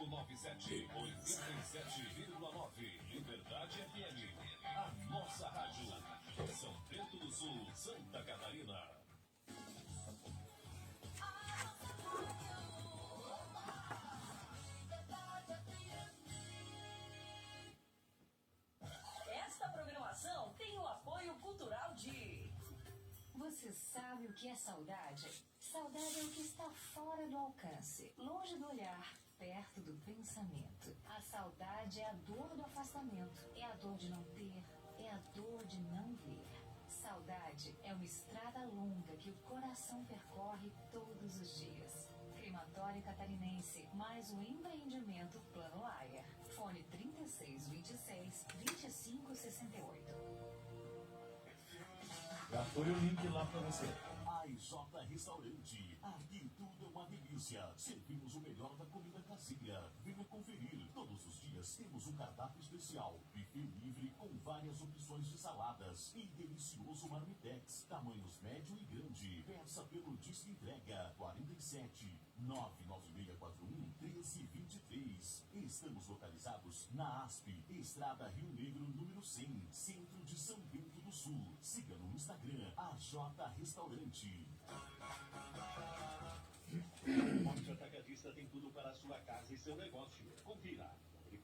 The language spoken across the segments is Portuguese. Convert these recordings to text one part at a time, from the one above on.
097 87,9. Liberdade FM. A nossa rádio. São Bento do Sul, Santa Catarina. Esta programação tem o apoio cultural de... Você sabe o que é saudade? Saudade é o que está fora do alcance, longe do olhar, perto do pensamento. A saudade é a dor do afastamento, é a dor de não ter, é a dor de não ver. Saudade é uma estrada longa que o coração percorre todos os dias. Crematório Catarinense, mais um empreendimento Plano Layer. Fone 3626-2568. Já foi o link lá para você. AIJ Restaurante. Aqui tudo é uma delícia. Servimos o melhor da comida caseira. Venha conferir. Todos os dias temos um cardápio especial. Buffet livre com várias opções de saladas. E delicioso marmitex. Tamanhos médio e grande. Peça pelo Disque Entrega 47 99641 1323. Estamos localizados na ASP, Estrada Rio Negro, número 100, centro de São Bento do Sul. Siga no Instagram, AJ Restaurante. Forte Atacadista tem tudo para a sua casa e seu negócio. Confira.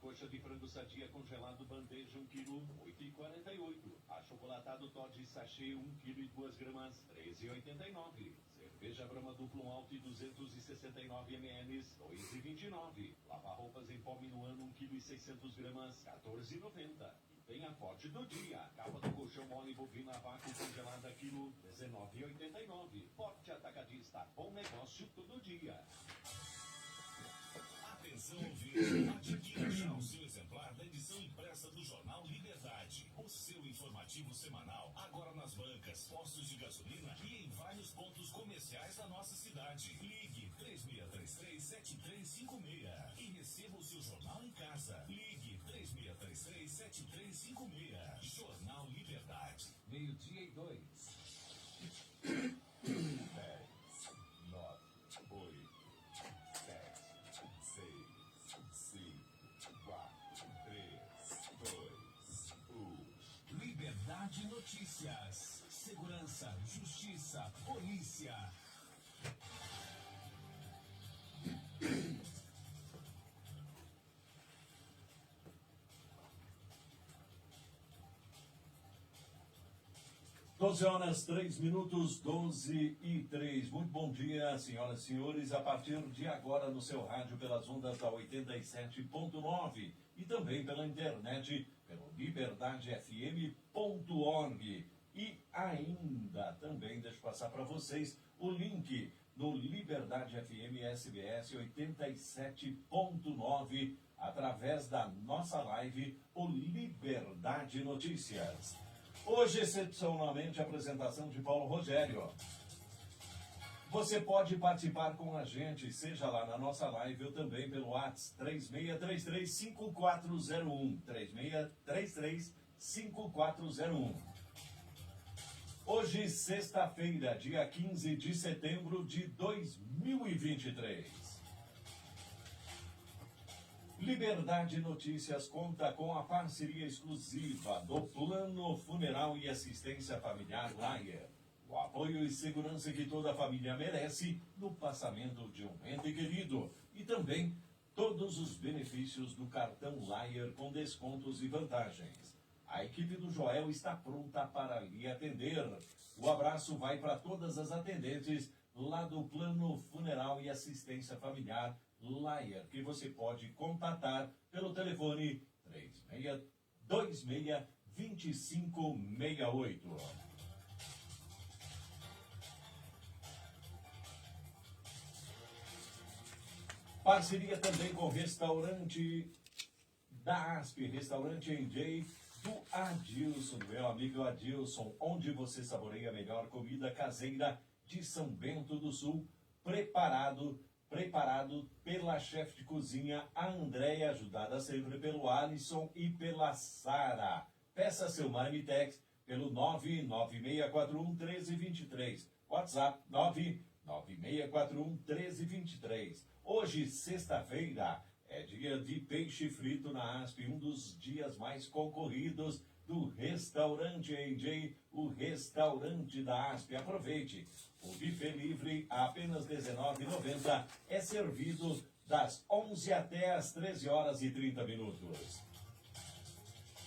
Coxa de frango sadia congelado bandeja 1 kg, 8,48. Achocolatado Toddy sachê 1 kg e 2 gramas, 13,89. Cerveja Brahma duplo malte 269 ml, 2,29. Lavar roupas em pó Minuano 1 kg e 600 gramas, 14,90. Tem a forte do dia. Capa do colchão mole bovina vácuo congelada quilo, 19,89. Forte Atacadista, bom negócio todo dia. Atenção, ouvinte, adquira já o seu exemplar da edição impressa do Jornal Liberdade. O seu informativo semanal, agora nas bancas, postos de gasolina e em vários pontos comerciais da nossa cidade. Ligue 3623-7356 e receba o seu jornal em casa. Ligue 3623-7356. Jornal Liberdade. 12:02. 10, 9, 8, 7, 6, 5, 4, 3, 2, 1. Liberdade Notícias. Segurança, justiça, polícia. Doze horas, 3 minutos, 12:03. Muito bom dia, senhoras e senhores. A partir de agora, no seu rádio, pelas ondas da 87.9 e também pela internet, pelo liberdadefm.org. E ainda, também, deixa eu passar para vocês o link no Liberdade FM SBS 87.9, através da nossa live, o Liberdade Notícias. Hoje, excepcionalmente, a apresentação de Paulo Rogério. Você pode participar com a gente, seja lá na nossa live ou também pelo WhatsApp 3633-5401. 3633-5401. Hoje, sexta-feira, dia 15 de setembro de 2023. Liberdade Notícias conta com a parceria exclusiva do Plano Funeral e Assistência Familiar Layer. O apoio e segurança que toda família merece no passamento de um ente querido. E também todos os benefícios do cartão Layer com descontos e vantagens. A equipe do Joel está pronta para lhe atender. O abraço vai para todas as atendentes lá do Plano Funeral e Assistência Familiar Layer, que você pode contatar pelo telefone 3626-2568. Parceria também com o restaurante da ASP, restaurante NJ do Adilson, meu amigo Adilson, onde você saboreia a melhor comida caseira de São Bento do Sul, preparado pela chefe de cozinha, a Andréia, ajudada sempre pelo Alisson e pela Sara. Peça seu marmitex pelo 99641-1323. WhatsApp 99641-1323. Hoje, sexta-feira, É dia de peixe frito na ASP, um dos dias mais concorridos do restaurante AJ, o restaurante da ASP. Aproveite, o buffet livre a apenas R$19,90 é servido das 11 até as 13 horas e 30 minutos.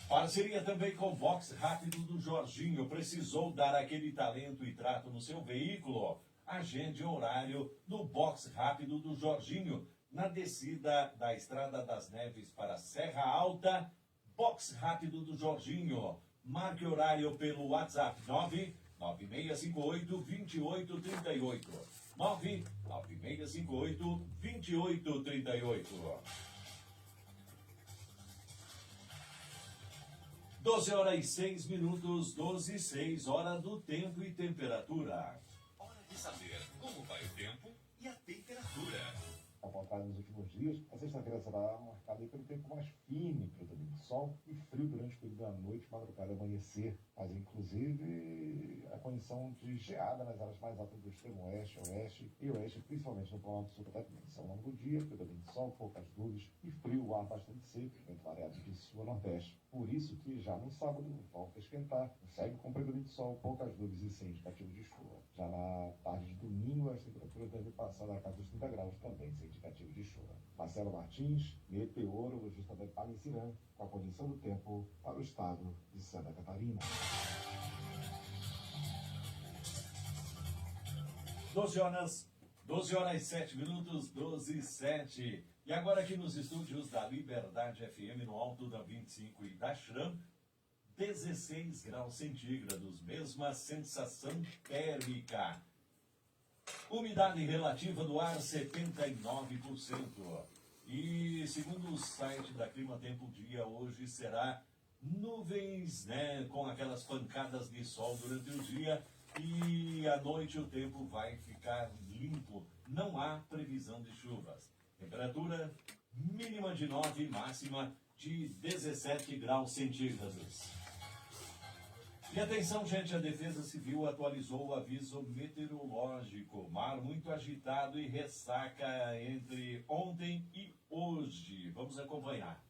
Parceria também com o Box Rápido do Jorginho. Precisou dar aquele talento e trato no seu veículo? Agende horário no Box Rápido do Jorginho, na descida da Estrada das Neves para Serra Alta. Box Rápido do Jorginho. Marque horário pelo WhatsApp 99658-2838. 99658-2838. 12h06, 12h06, hora do tempo e temperatura. Hora de saber como vai o tempo e a temperatura. Apontado nos últimos dias, a sexta-feira será marcada pelo tempo mais firme, predomínio de sol e frio durante o período da noite, madrugada e amanhecer, mas inclusive a condição de geada nas áreas mais altas do extremo oeste, oeste e oeste, principalmente no planalto sul catarinense. Ao longo do dia, predomínio de sol, poucas nuvens e frio, o ar bastante seco, vento variado de sul a nordeste. Por isso que já no sábado volta a esquentar, segue com predomínio de sol, poucas nuvens e sem indicativo de chuva. Já na tarde de domingo, as temperaturas devem passar da casa dos 30 graus também, sem indicativo de chuva. Marcelo Martins, meteorologista da Palestina, com a condição do tempo para o estado de Santa Catarina. 12h07, 12h07. E agora aqui nos estúdios da Liberdade FM, no alto da 25 e da Shram, 16 graus centígrados, mesma sensação térmica. Umidade relativa do ar, 79%. E segundo o site da Clima Tempo, o dia hoje será nuvens, né, com aquelas pancadas de sol durante o dia, e à noite o tempo vai ficar limpo. Não há previsão de chuvas. Temperatura mínima de 9, máxima de 17 graus centígrados. E atenção, gente, a Defesa Civil atualizou o aviso meteorológico. Mar muito agitado e ressaca entre ontem e hoje. Vamos acompanhar.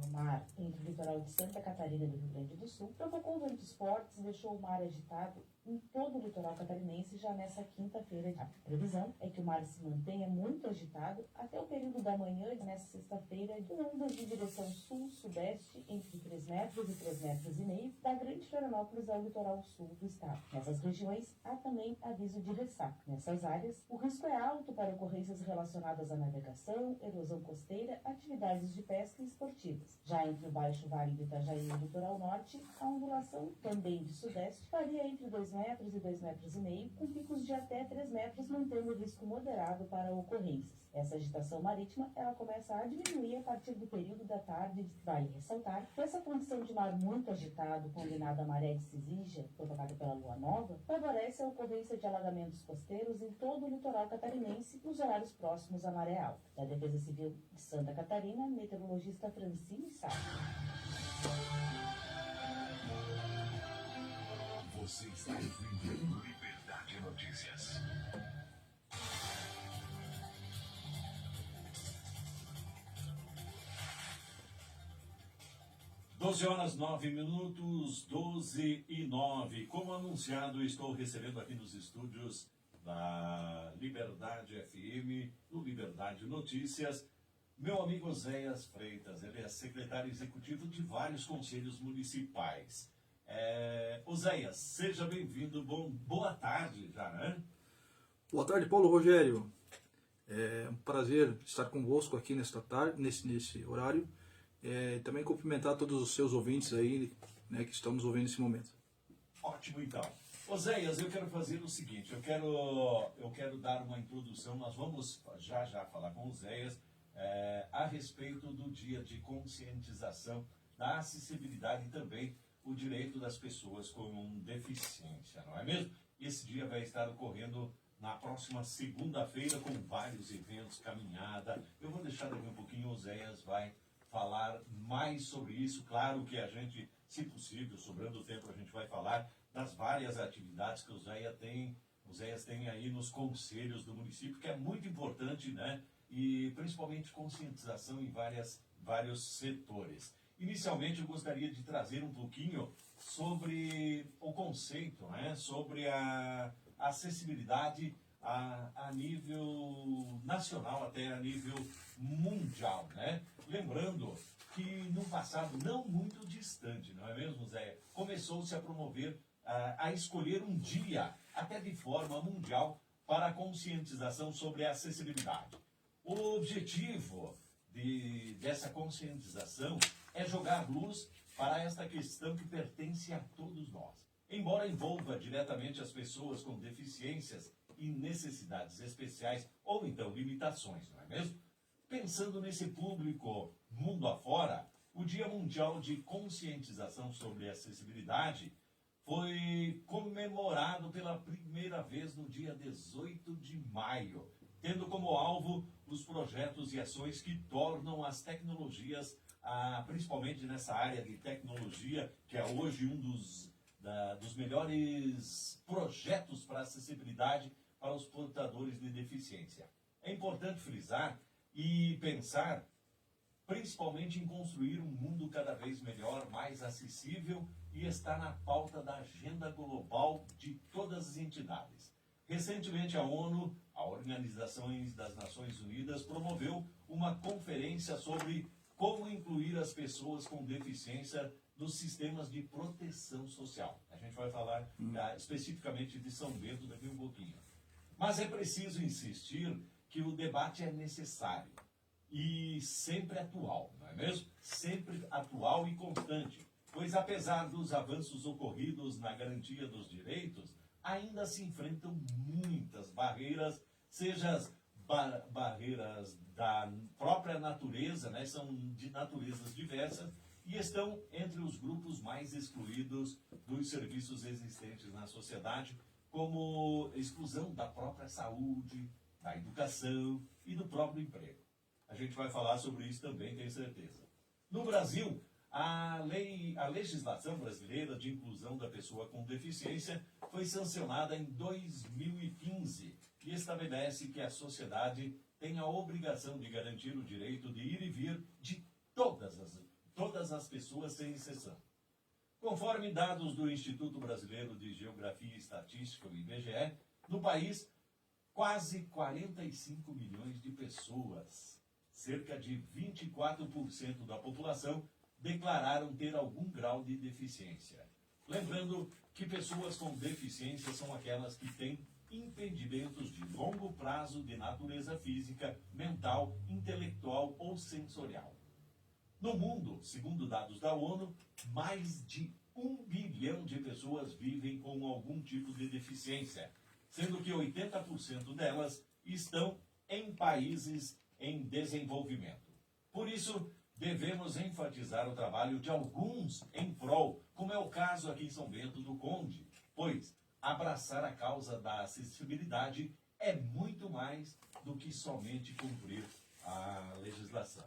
No mar, entre o litoral de Santa Catarina e do Rio Grande do Sul, provocou ventos fortes e deixou o mar agitado em todo o litoral catarinense já nessa quinta-feira. A previsão é que o mar se mantenha muito agitado até o período da manhã nessa sexta-feira, com ondas de direção sul-sudeste entre 3 metros e 3,5 metros, da Grande Florianópolis ao litoral sul do estado. Nessas regiões, há também aviso de ressaca. Nessas áreas, o risco é alto para ocorrências relacionadas à navegação, erosão costeira, atividades de pesca e esportivas. Já entre o Baixo Vale do Itajaí e o litoral norte, a ondulação, também de sudeste, varia entre 2 metros e 2,5 metros, com picos de até 3 metros, mantendo o risco moderado para ocorrências. Essa agitação marítima, ela começa a diminuir a partir do período da tarde. Vale ressaltar que essa condição de mar muito agitado, combinada à maré de Cisígia, provocada pela lua nova, favorece a ocorrência de alagamentos costeiros em todo o litoral catarinense nos horários próximos à maré alta. Da Defesa Civil de Santa Catarina, meteorologista Francine Sá. Você está ouvindo Liberdade Notícias. Doze horas 9 minutos, 12h09. Como anunciado, estou recebendo aqui nos estúdios da Liberdade FM, do Liberdade Notícias, meu amigo Oséias Freitas. Ele é secretário executivo de vários conselhos municipais. Oséias, seja bem-vindo. Boa tarde já, né? Boa tarde, Paulo Rogério. É um prazer estar convosco aqui nesta tarde, nesse horário. Também cumprimentar todos os seus ouvintes aí, né, que estão nos ouvindo nesse momento. Ótimo, então. Oséias, eu quero fazer o seguinte, eu quero dar uma introdução, nós vamos já falar com o Oséias a respeito do dia de conscientização da acessibilidade e também o direito das pessoas com deficiência, não é mesmo? Esse dia vai estar ocorrendo na próxima segunda-feira com vários eventos, caminhada. Eu vou deixar daqui um pouquinho, o Oséias vai falar mais sobre isso. Claro que a gente, se possível, sobrando tempo, a gente vai falar das várias atividades que o Oséias tem aí nos conselhos do município, que é muito importante, né? e principalmente conscientização em vários setores. Inicialmente, eu gostaria de trazer um pouquinho sobre o conceito, né, sobre a acessibilidade a nível nacional, até a nível mundial, né? Lembrando que no passado não muito distante, não é mesmo, Zé? Começou-se a promover, a escolher um dia, até de forma mundial, para a conscientização sobre a acessibilidade. O objetivo dessa conscientização é jogar luz para esta questão que pertence a todos nós. Embora envolva diretamente as pessoas com deficiências e necessidades especiais ou então limitações, não é mesmo? Pensando nesse público mundo afora, o Dia Mundial de Conscientização sobre Acessibilidade foi comemorado pela primeira vez no dia 18 de maio, tendo como alvo os projetos e ações que tornam as tecnologias, principalmente nessa área de tecnologia, que é hoje um dos melhores projetos para acessibilidade para os portadores de deficiência. É importante frisar e pensar principalmente em construir um mundo cada vez melhor, mais acessível, e está na pauta da agenda global de todas as entidades. Recentemente, a ONU, a Organização das Nações Unidas, promoveu uma conferência sobre como incluir as pessoas com deficiência nos sistemas de proteção social. A gente vai falar especificamente de São Bento daqui um pouquinho. Mas é preciso insistir que o debate é necessário e sempre atual, não é mesmo? Sempre atual e constante, pois apesar dos avanços ocorridos na garantia dos direitos, ainda se enfrentam muitas barreiras, seja as barreiras da própria natureza, né? São de naturezas diversas e estão entre os grupos mais excluídos dos serviços existentes na sociedade, como exclusão da própria saúde, da educação e do próprio emprego. A gente vai falar sobre isso também, tenho certeza. No Brasil, a legislação brasileira de inclusão da pessoa com deficiência foi sancionada em 2015 e estabelece que a sociedade tem a obrigação de garantir o direito de ir e vir de todas as pessoas, sem exceção. Conforme dados do Instituto Brasileiro de Geografia e Estatística, o IBGE, no país, quase 45 milhões de pessoas, cerca de 24% da população, declararam ter algum grau de deficiência. Lembrando que pessoas com deficiência são aquelas que têm impedimentos de longo prazo de natureza física, mental, intelectual ou sensorial. No mundo, segundo dados da ONU, mais de 1 bilhão de pessoas vivem com algum tipo de deficiência, sendo que 80% delas estão em países em desenvolvimento. Por isso, devemos enfatizar o trabalho de alguns em prol, como é o caso aqui em São Bento do Conde, pois abraçar a causa da acessibilidade é muito mais do que somente cumprir a legislação.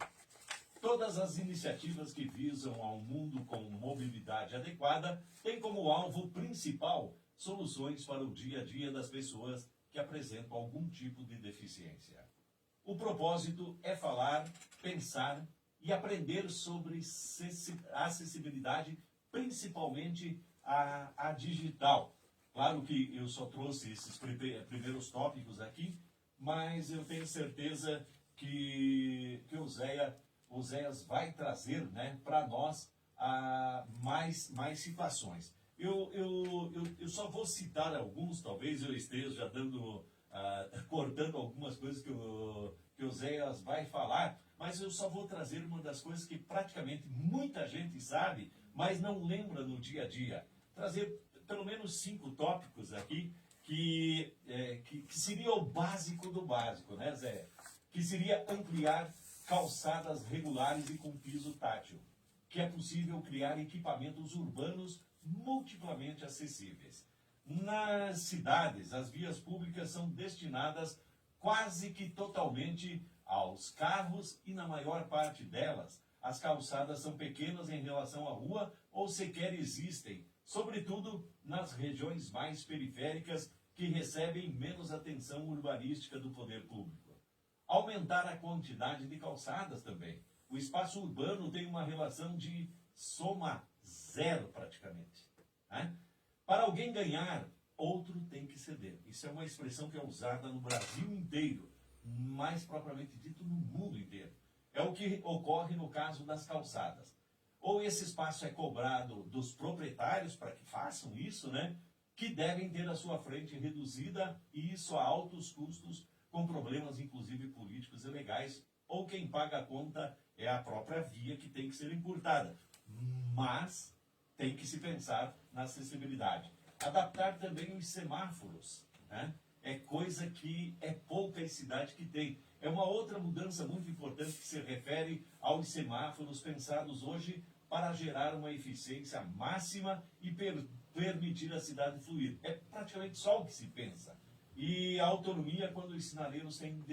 Todas as iniciativas que visam a um mundo com mobilidade adequada têm como alvo principal soluções para o dia a dia das pessoas que apresentam algum tipo de deficiência. O propósito é falar, pensar e aprender sobre acessibilidade, principalmente a digital. Claro que eu só trouxe esses primeiros tópicos aqui, mas eu tenho certeza que o Zéias vai trazer, né, para nós mais situações. Eu só vou citar alguns, talvez eu esteja cortando algumas coisas que o Zéias vai falar, mas eu só vou trazer uma das coisas que praticamente muita gente sabe, mas não lembra no dia a dia. Trazer pelo menos 5 tópicos aqui que seria o básico do básico, né, Zé? Que seria ampliar calçadas regulares e com piso tátil, que é possível criar equipamentos urbanos multiplamente acessíveis. Nas cidades, as vias públicas são destinadas quase que totalmente aos carros e, na maior parte delas, as calçadas são pequenas em relação à rua ou sequer existem, sobretudo nas regiões mais periféricas que recebem menos atenção urbanística do poder público. aumentar a quantidade de calçadas também. O espaço urbano tem uma relação de soma zero praticamente. Né? Para alguém ganhar, outro tem que ceder. Isso é uma expressão que é usada no Brasil inteiro, mais propriamente dito no mundo inteiro. É o que ocorre no caso das calçadas. Ou esse espaço é cobrado dos proprietários para que façam isso, né? Que devem ter a sua frente reduzida, e isso a altos custos, com problemas inclusive políticos e legais, ou quem paga a conta é a própria via que tem que ser encurtada. Mas tem que se pensar na acessibilidade. Adaptar também os semáforos, né? É coisa que é poucas cidades que tem. É uma outra mudança muito importante que se refere aos semáforos pensados hoje para gerar uma eficiência máxima e permitir a cidade fluir. É praticamente só o que se pensa. E a autonomia, quando os sinaleiros têm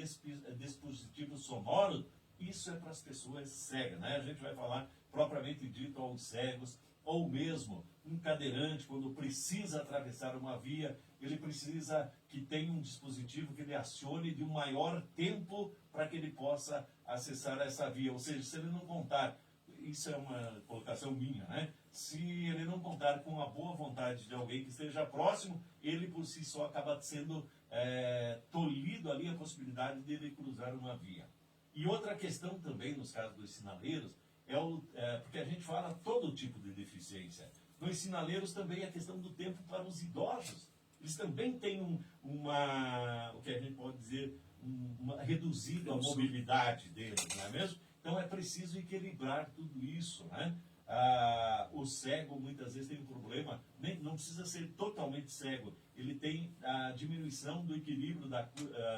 dispositivos sonoros, isso é para as pessoas cegas, né? A gente vai falar propriamente dito aos cegos, ou mesmo um cadeirante, quando precisa atravessar uma via, ele precisa que tenha um dispositivo que ele acione de um maior tempo para que ele possa acessar essa via. Ou seja, se ele não contar, isso é uma colocação minha, né? Se ele não contar com a boa vontade de alguém que esteja próximo, ele por si só acaba sendo tolhido ali a possibilidade de ele cruzar uma via. E outra questão também, nos casos dos sinaleiros, porque a gente fala todo tipo de deficiência. Nos sinaleiros também a questão do tempo para os idosos. Eles também têm o que a gente pode dizer, reduzido a mobilidade deles, não é mesmo? Então é preciso equilibrar tudo isso, né? O cego muitas vezes tem um problema, não precisa ser totalmente cego, ele tem a diminuição do equilíbrio da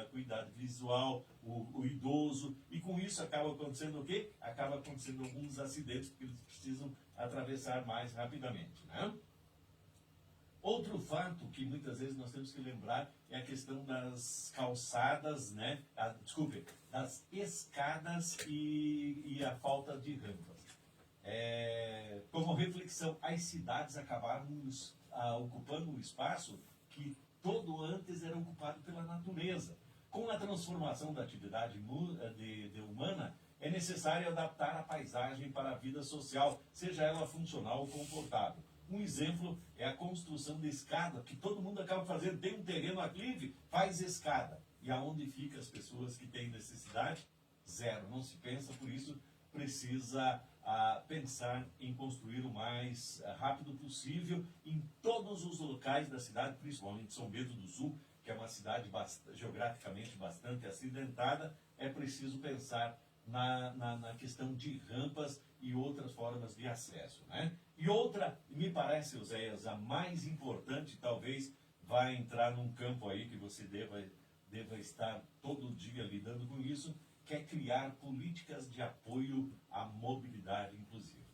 acuidade visual, o idoso, e com isso acaba acontecendo o quê? Acaba acontecendo alguns acidentes, porque eles precisam atravessar mais rapidamente, né? Outro fato que muitas vezes nós temos que lembrar é a questão das calçadas, né? Das escadas e a falta de rampas. Como reflexão, as cidades acabaram ocupando um espaço que todo antes era ocupado pela natureza. Com a transformação da atividade humana, é necessário adaptar a paisagem para a vida social, seja ela funcional ou confortável. Um exemplo é a construção de escada, que todo mundo acaba fazendo. Tem um terreno aclive, faz escada. E aonde ficam as pessoas que têm necessidade? Zero. Não se pensa, por isso precisa pensar em construir o mais rápido possível em todos os locais da cidade, principalmente São Bento do Sul, que é uma cidade geograficamente bastante acidentada. É preciso pensar na questão de rampas e outras formas de acesso, né? E outra, me parece, Oséias, a mais importante, talvez vai entrar num campo aí que você deva estar todo dia lidando com isso, que é criar políticas de apoio à mobilidade inclusiva.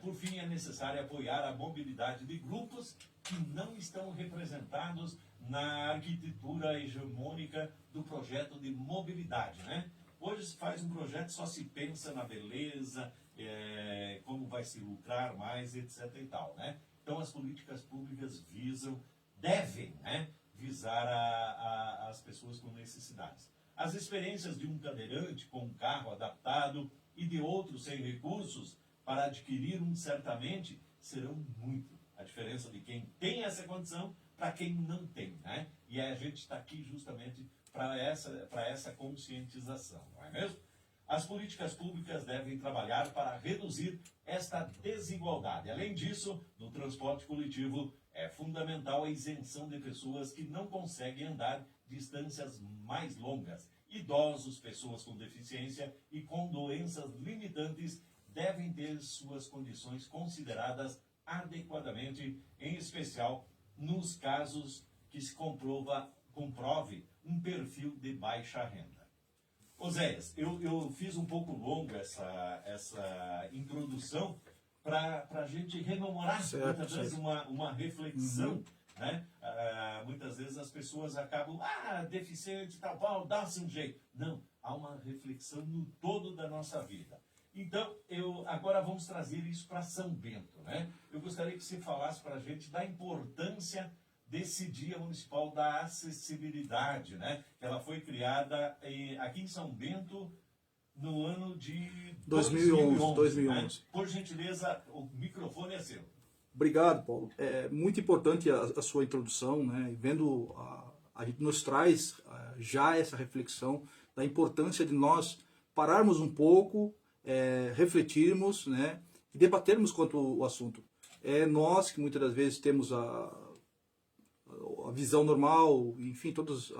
Por fim, é necessário apoiar a mobilidade de grupos que não estão representados na arquitetura hegemônica do projeto de mobilidade, né? Hoje se faz um projeto, só se pensa na beleza, como vai se lucrar mais, etc. e tal, né? Então as políticas públicas devem, né, visar as pessoas com necessidades. As experiências de um cadeirante com um carro adaptado e de outro sem recursos para adquirir um certamente serão muito. A diferença de quem tem essa condição para quem não tem, né? E a gente está aqui justamente para essa conscientização, não é mesmo? As políticas públicas devem trabalhar para reduzir esta desigualdade. Além disso, no transporte coletivo é fundamental a isenção de pessoas que não conseguem andar distâncias mais longas. Idosos, pessoas com deficiência e com doenças limitantes devem ter suas condições consideradas adequadamente, em especial nos casos que se comprove um perfil de baixa renda. Oséias, eu fiz um pouco longo essa introdução para a gente rememorar muitas vezes uma reflexão, né? Muitas vezes as pessoas acabam, deficiente, tal, dá-se um jeito. Não, há uma reflexão no todo da nossa vida. Então, agora vamos trazer isso para São Bento, né? Eu gostaria que você falasse para a gente da importância desse Dia Municipal da Acessibilidade, né? Ela foi criada aqui em São Bento no ano de 2011. Né? Por gentileza, o microfone é seu. Obrigado, Paulo. É muito importante a sua introdução, né? Vendo, a gente nos traz já essa reflexão da importância de nós pararmos um pouco, refletirmos, né? E debatermos quanto ao assunto. É nós que muitas das vezes temos a visão normal, enfim, todos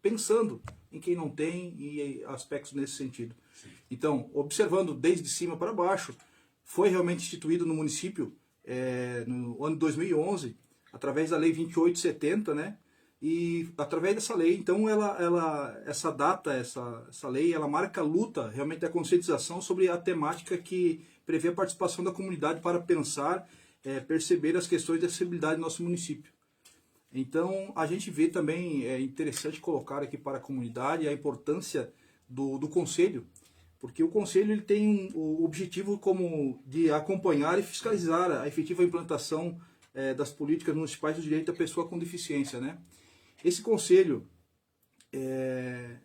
pensando em quem não tem e aspectos nesse sentido. Sim. Então, observando desde cima para baixo, foi realmente instituído no município no ano de 2011, através da Lei 2870, né? E através dessa lei, então, essa data, essa lei, ela marca a luta, realmente a conscientização sobre a temática que prevê a participação da comunidade para pensar, perceber as questões de acessibilidade do nosso município. Então, a gente vê também, é interessante colocar aqui para a comunidade a importância do Conselho, porque o Conselho ele tem o objetivo como de acompanhar e fiscalizar a efetiva implantação das políticas municipais do direito da pessoa com deficiência, né? Esse Conselho é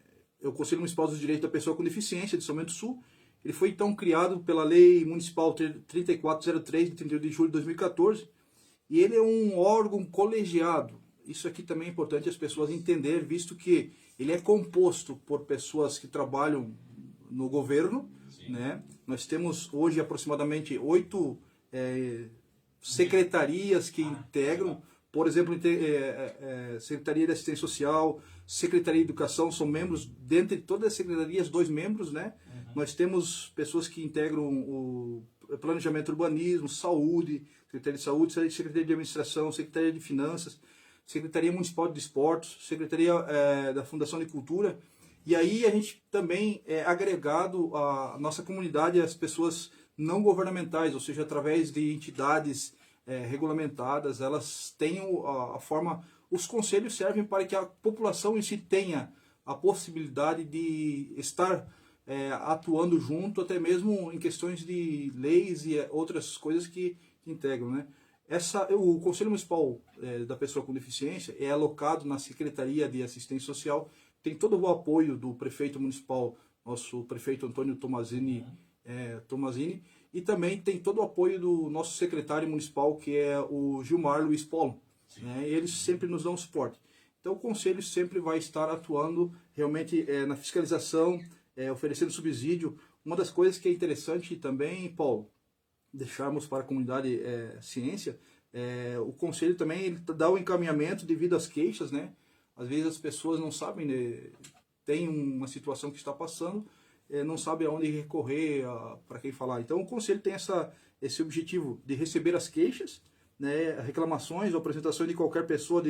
o Conselho Municipal dos Direitos da Pessoa com Deficiência de São Bento do Sul. Ele foi então criado pela Lei Municipal 3403, de 31 de julho de 2014, e ele é um órgão colegiado. Isso aqui também é importante as pessoas entenderem, visto que ele é composto por pessoas que trabalham no governo, né? Nós temos hoje aproximadamente 8 secretarias que integram, por exemplo, Secretaria de Assistência Social, Secretaria de Educação, são membros, dentre todas as secretarias, 2 membros, né? Uhum. Nós temos pessoas que integram o Planejamento, Urbanismo, Saúde, Secretaria de Saúde, Secretaria de Administração, Secretaria de Finanças, Secretaria Municipal de Esportes, Secretaria da Fundação de Cultura. E aí a gente também é agregado à nossa comunidade, às pessoas não governamentais, ou seja, através de entidades regulamentadas, elas têm a forma... Os conselhos servem para que a população em si tenha a possibilidade de estar atuando junto, até mesmo em questões de leis e outras coisas que integram, né? O Conselho Municipal da Pessoa com Deficiência é alocado na Secretaria de Assistência Social, tem todo o apoio do prefeito municipal, nosso prefeito Antônio Tomazini, e também tem todo o apoio do nosso secretário municipal, que é o Gilmar Luiz Polo, né? Eles sempre nos dão suporte. Então o Conselho sempre vai estar atuando realmente na fiscalização, oferecendo subsídio. Uma das coisas que é interessante também, Paulo, deixarmos para a comunidade ciência, o Conselho também ele dá o encaminhamento devido às queixas, né? Às vezes as pessoas não sabem, né? Tem uma situação que está passando, não sabe aonde recorrer, para quem falar. Então o Conselho tem esse objetivo de receber as queixas, né, reclamações ou apresentações de qualquer pessoa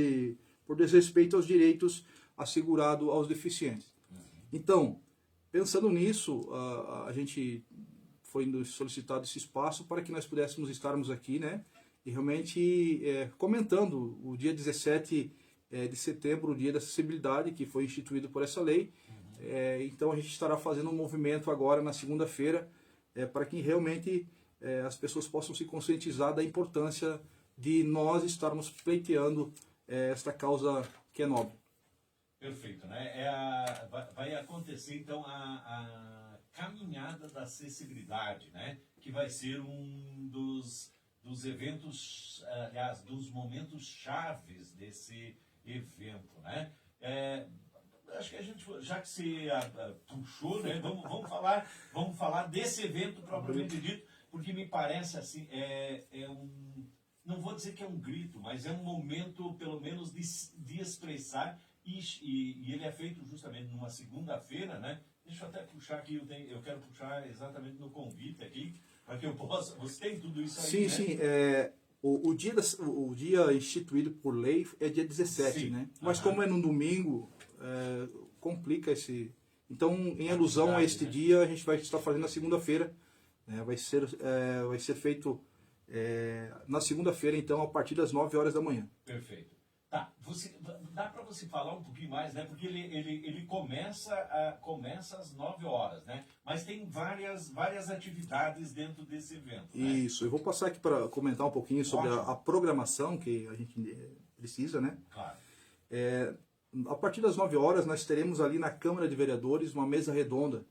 por desrespeito aos direitos assegurados aos deficientes. Então, pensando nisso, a gente foi nos solicitado esse espaço para que nós pudéssemos estarmos aqui, né, e realmente comentando o dia 17 de setembro, o dia da acessibilidade, que foi instituído por essa lei. Então a gente estará fazendo um movimento agora na segunda-feira para que realmente as pessoas possam se conscientizar da importância de nós estarmos pleiteando esta causa que é nobre. Perfeito, né? Vai acontecer então a caminhada da acessibilidade, né? Que vai ser um dos eventos, aliás, dos momentos chaves desse evento, né? Acho que a gente, já que você puxou, né? Vamos falar desse evento propriamente dito, porque me parece assim, não vou dizer que é um grito, mas é um momento, pelo menos, de expressar, e ele é feito justamente numa segunda-feira, né? Deixa eu até puxar aqui, eu quero puxar exatamente no convite aqui, para que eu possa... Você tem tudo isso aí, sim, né? Sim, o dia instituído por lei é dia 17, sim, né? Mas como é no domingo, complica esse... Então, em alusão a este dia, a gente vai estar fazendo na segunda-feira, né? Vai ser feito na segunda-feira, então, a partir das 9 horas da manhã. Perfeito. Tá, dá para você falar um pouquinho mais, né? Porque ele começa às 9 horas, né? Mas tem várias atividades dentro desse evento, né? Isso, eu vou passar aqui para comentar um pouquinho sobre a programação que a gente precisa, né? Claro. A partir das 9 horas nós teremos ali na Câmara de Vereadores uma mesa redonda,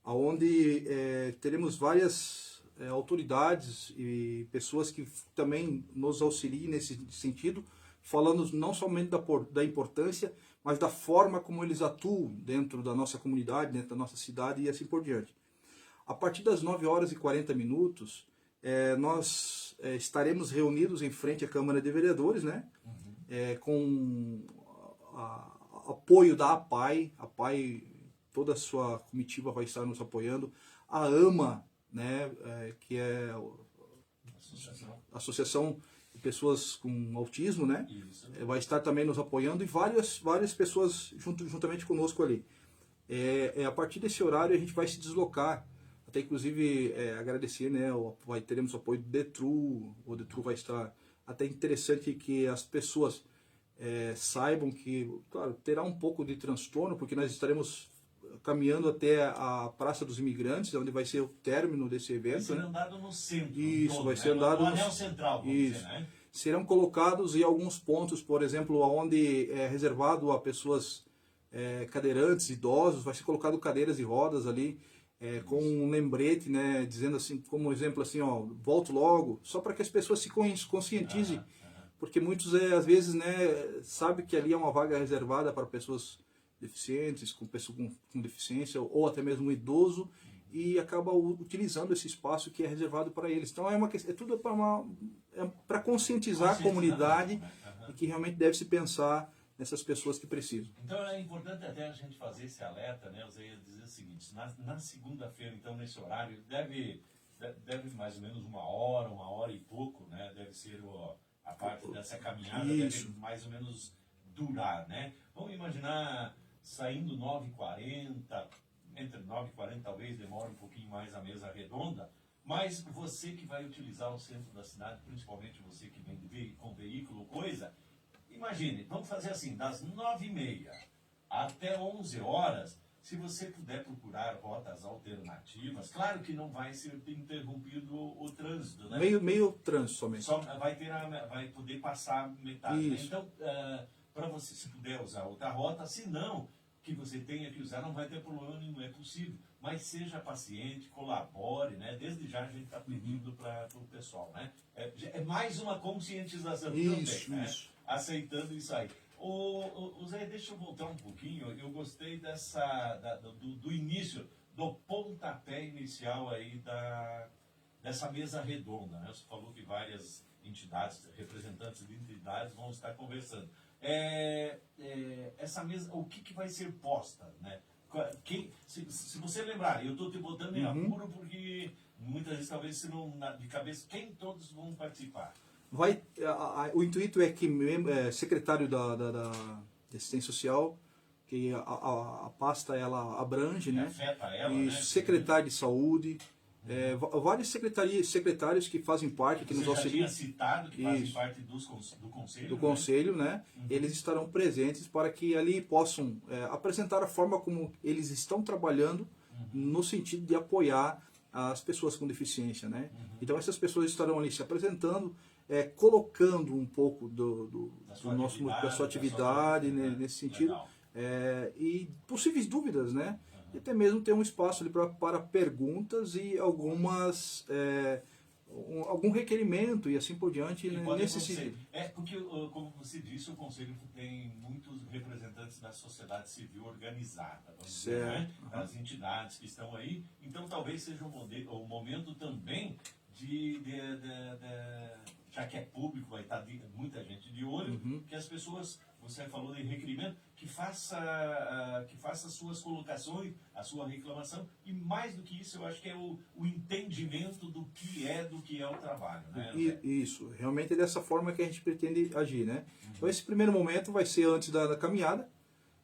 onde teremos várias autoridades e pessoas que também nos auxiliem nesse sentido, falando não somente da importância, mas da forma como eles atuam dentro da nossa comunidade, dentro da nossa cidade e assim por diante. A partir das 9 horas e 40 minutos, nós estaremos reunidos em frente à Câmara de Vereadores, né? Com apoio da APAI. A APAI, toda a sua comitiva vai estar nos apoiando. A AMA, né? Que é a Associação de Pessoas com Autismo, né? Vai estar também nos apoiando, e várias pessoas juntamente conosco ali. A partir desse horário a gente vai se deslocar, até inclusive agradecer, né? Teremos o apoio do DETRU, o DETRU vai estar. Até interessante que as pessoas saibam que, claro, terá um pouco de transtorno, porque nós estaremos caminhando até a Praça dos Imigrantes, onde vai ser o término desse evento. Vai ser andado no centro. Isso, todo, vai ser andado no anel central, vamos dizer, né? Serão colocados em alguns pontos, por exemplo, onde é reservado a pessoas cadeirantes, idosos, vai ser colocado cadeiras e rodas ali, com um lembrete, né, dizendo assim, como exemplo assim, ó, volto logo, só para que as pessoas se conscientizem, porque muitos às vezes, né, sabem que ali é uma vaga reservada para pessoas deficientes, com pessoas com deficiência, ou até mesmo um idoso, e acaba utilizando esse espaço que é reservado para eles. Então é tudo para conscientizar a comunidade e que realmente deve se pensar nessas pessoas que precisam. Então é importante até a gente fazer esse alerta, né? Eu ia dizer o seguinte, na segunda-feira, então, nesse horário, deve mais ou menos uma hora e pouco, né? Deve ser a parte dessa caminhada, deve mais ou menos durar, né? Vamos imaginar saindo 9h40, entre 9h40 talvez demore um pouquinho mais a mesa redonda, mas você que vai utilizar o centro da cidade, principalmente você que vem com veículo, coisa, imagine, vamos fazer assim, das 9h30 até 11 horas, se você puder procurar rotas alternativas, claro que não vai ser interrompido o trânsito, né? Meio trânsito somente. Só vai poder passar metade. Né? Então, para você, se puder usar outra rota, se não, que você tenha que usar, não vai ter problema nenhum, é possível. Mas seja paciente, colabore, né? Desde já a gente está pedindo para o pessoal, né? É mais uma conscientização também, né? Aceitando isso aí. O Zé, deixa eu voltar um pouquinho. Eu gostei do início, do pontapé inicial aí dessa mesa redonda, né? Você falou que várias entidades, representantes de entidades vão estar conversando. Essa mesa, o que vai ser posta, né? Se você lembrar, eu estou te botando em apuro porque muitas vezes talvez se não de cabeça, quem todos vão participar? O intuito é que secretário da assistência social, que a pasta ela abrange, né? Afeta ela, isso, né? Secretário de saúde, vários secretários que fazem parte, que nos auxiliam. Você já tinha citado que fazem parte do conselho. Do conselho, né? Eles estarão presentes para que ali possam apresentar a forma como eles estão trabalhando no sentido de apoiar as pessoas com deficiência, né? Então essas pessoas estarão ali se apresentando, colocando um pouco da sua atividade nesse sentido, e possíveis dúvidas, né? E até mesmo ter um espaço ali para perguntas e algum requerimento e assim por diante nesse sentido. Porque, como você disse, o Conselho tem muitos representantes da sociedade civil organizada, vamos dizer, né? Das entidades que estão aí. Então, talvez seja o momento também já que é público, vai estar muita gente de olho, que as pessoas, você falou de requerimento, que faça as suas colocações, a sua reclamação, e mais do que isso, eu acho que é o entendimento do que é o trabalho, né? Isso, realmente é dessa forma que a gente pretende agir, né? Então esse primeiro momento vai ser antes da caminhada,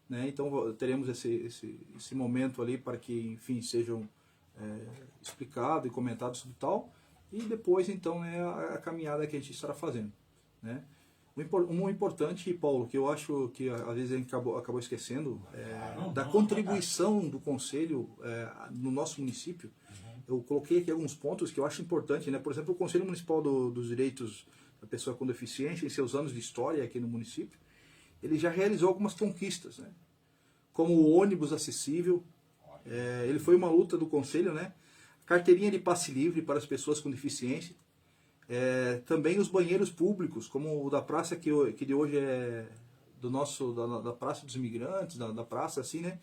né? Então teremos esse momento ali para que, enfim, sejam explicados e comentados sobre tal, e depois então é a caminhada que a gente estará fazendo, né? Um importante, Paulo, que eu acho que às vezes a gente acabou esquecendo, da contribuição do Conselho no nosso município. Eu coloquei aqui alguns pontos que eu acho importante, né? Por exemplo, o Conselho Municipal dos Direitos da pessoa com deficiência em seus anos de história aqui no município, ele já realizou algumas conquistas, né? Como o ônibus acessível, ele foi uma luta do Conselho, né? Carteirinha de passe livre para as pessoas com deficiência, também os banheiros públicos, como o da praça que de hoje é da Praça dos Imigrantes, da praça assim, né?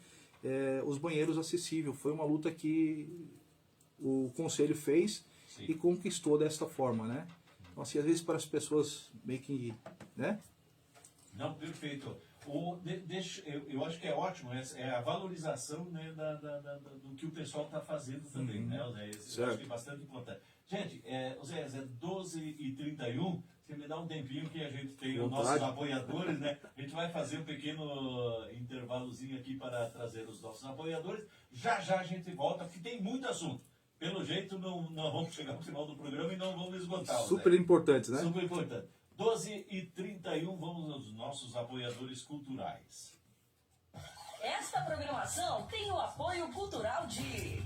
Os banheiros acessíveis, foi uma luta que o Conselho fez. Sim. E conquistou desta forma, né? Então, assim, às vezes para as pessoas meio que, né? Não, perfeito. Eu acho que é ótimo, é a valorização, né, do que o pessoal está fazendo também, né, Zé? Eu acho que é bastante importante. Gente, Zé, é 12h31, você me dá um tempinho que a gente tem os nossos apoiadores, né? A gente vai fazer um pequeno intervalozinho aqui para trazer os nossos apoiadores. Já a gente volta, porque tem muito assunto. Pelo jeito, não vamos chegar ao final do programa e não vamos esgotar. Super importante, né? Super importante. 12h31, vamos aos nossos apoiadores culturais. Esta programação tem o apoio cultural de...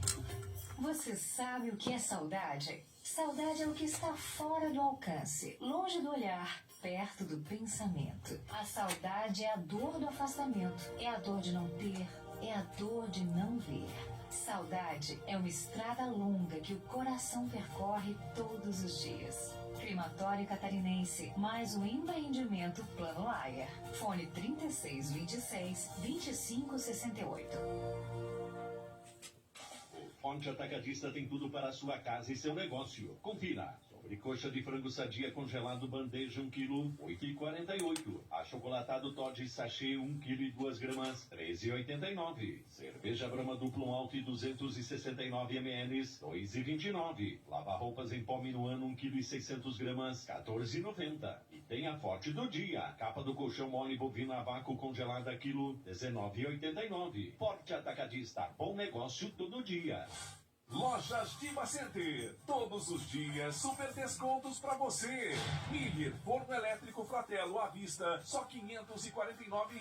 Você sabe o que é saudade? Saudade é o que está fora do alcance, longe do olhar, perto do pensamento. A saudade é a dor do afastamento, é a dor de não ter, é a dor de não ver. Saudade é uma estrada longa que o coração percorre todos os dias. Crematório Catarinense, mais um empreendimento Plano Lager. Fone 3626-2568. Fonte Atacadista tem tudo para a sua casa e seu negócio. Confira. Sobrecoxa de frango sadia congelado bandeja 1 kg, 8,48. Achocolatado Toddy sachê 1 kg e 2 gramas, 13,89. Cerveja Brahma duplo malte 269 ml, 2,29. Lava roupas em pó Minuano 1 kg e 600 gramas, 14,90. E tem a forte do dia, a capa do colchão mole bovina a vácuo congelada quilo, 19,89. Forte Atacadista, bom negócio todo dia. Lojas Diva Center, todos os dias super descontos para você. Miller, forno elétrico Fratello à vista, só R$ 549.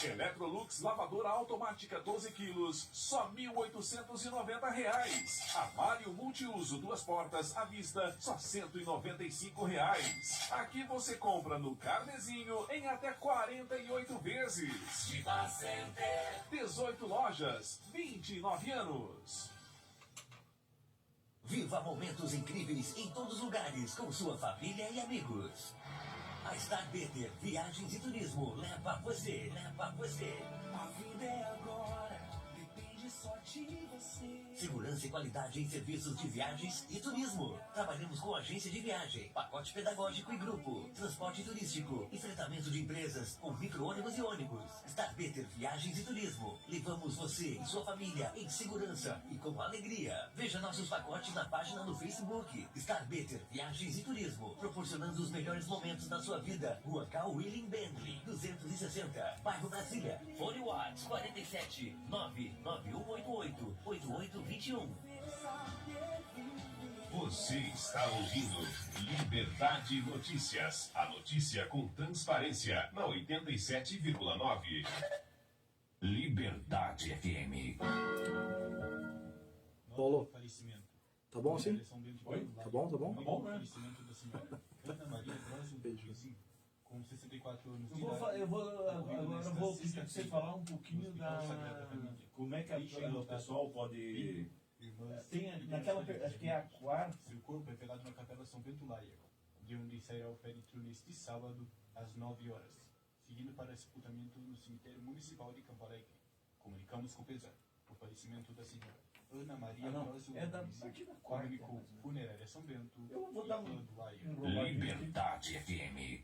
Electrolux lavadora automática 12 quilos, só R$ 1.890. Armário multiuso 2 portas à vista, só R$ 195. Aqui você compra no Carnezinho em até 48 vezes. Diva Center, 18 lojas, 29 anos. Viva momentos incríveis em todos os lugares com sua família e amigos. A Star Better Viagens e Turismo leva você. A vida é agora, depende só de você. Segurança e qualidade em serviços de viagens e turismo. Trabalhamos com agência de viagem, pacote pedagógico e grupo, transporte turístico, enfrentamento de empresas com micro-ônibus e ônibus. Star Better Viagens e Turismo. Levamos você e sua família em segurança e com alegria. Veja nossos pacotes na página no Facebook. Star Better Viagens e Turismo. Proporcionando os melhores momentos da sua vida. Rua Cal William Bentley, 260, bairro Brasília. Fone Watts 47 99188 8821. Você está ouvindo Liberdade Notícias. A notícia com transparência na 87,9. Liberdade FM. Paulo, tá bom assim? Oi? Tá bom, tá bom? Tá bom, né? Com 64 anos de Agora eu vou pedir para você falar um pouquinho como é que o pessoal pode... Tem naquela, acho que é a quarta... Seu corpo é velado na Capela São Bento Laia, de onde sairá o féretro neste sábado, às 9 horas, seguindo para sepultamento no cemitério municipal de Campo Alegre. Comunicamos com pesar o falecimento da senhora Ana Maria Grosso Clínico Funerária São Bento, Eu vou dar do Laia. Liberdade FM.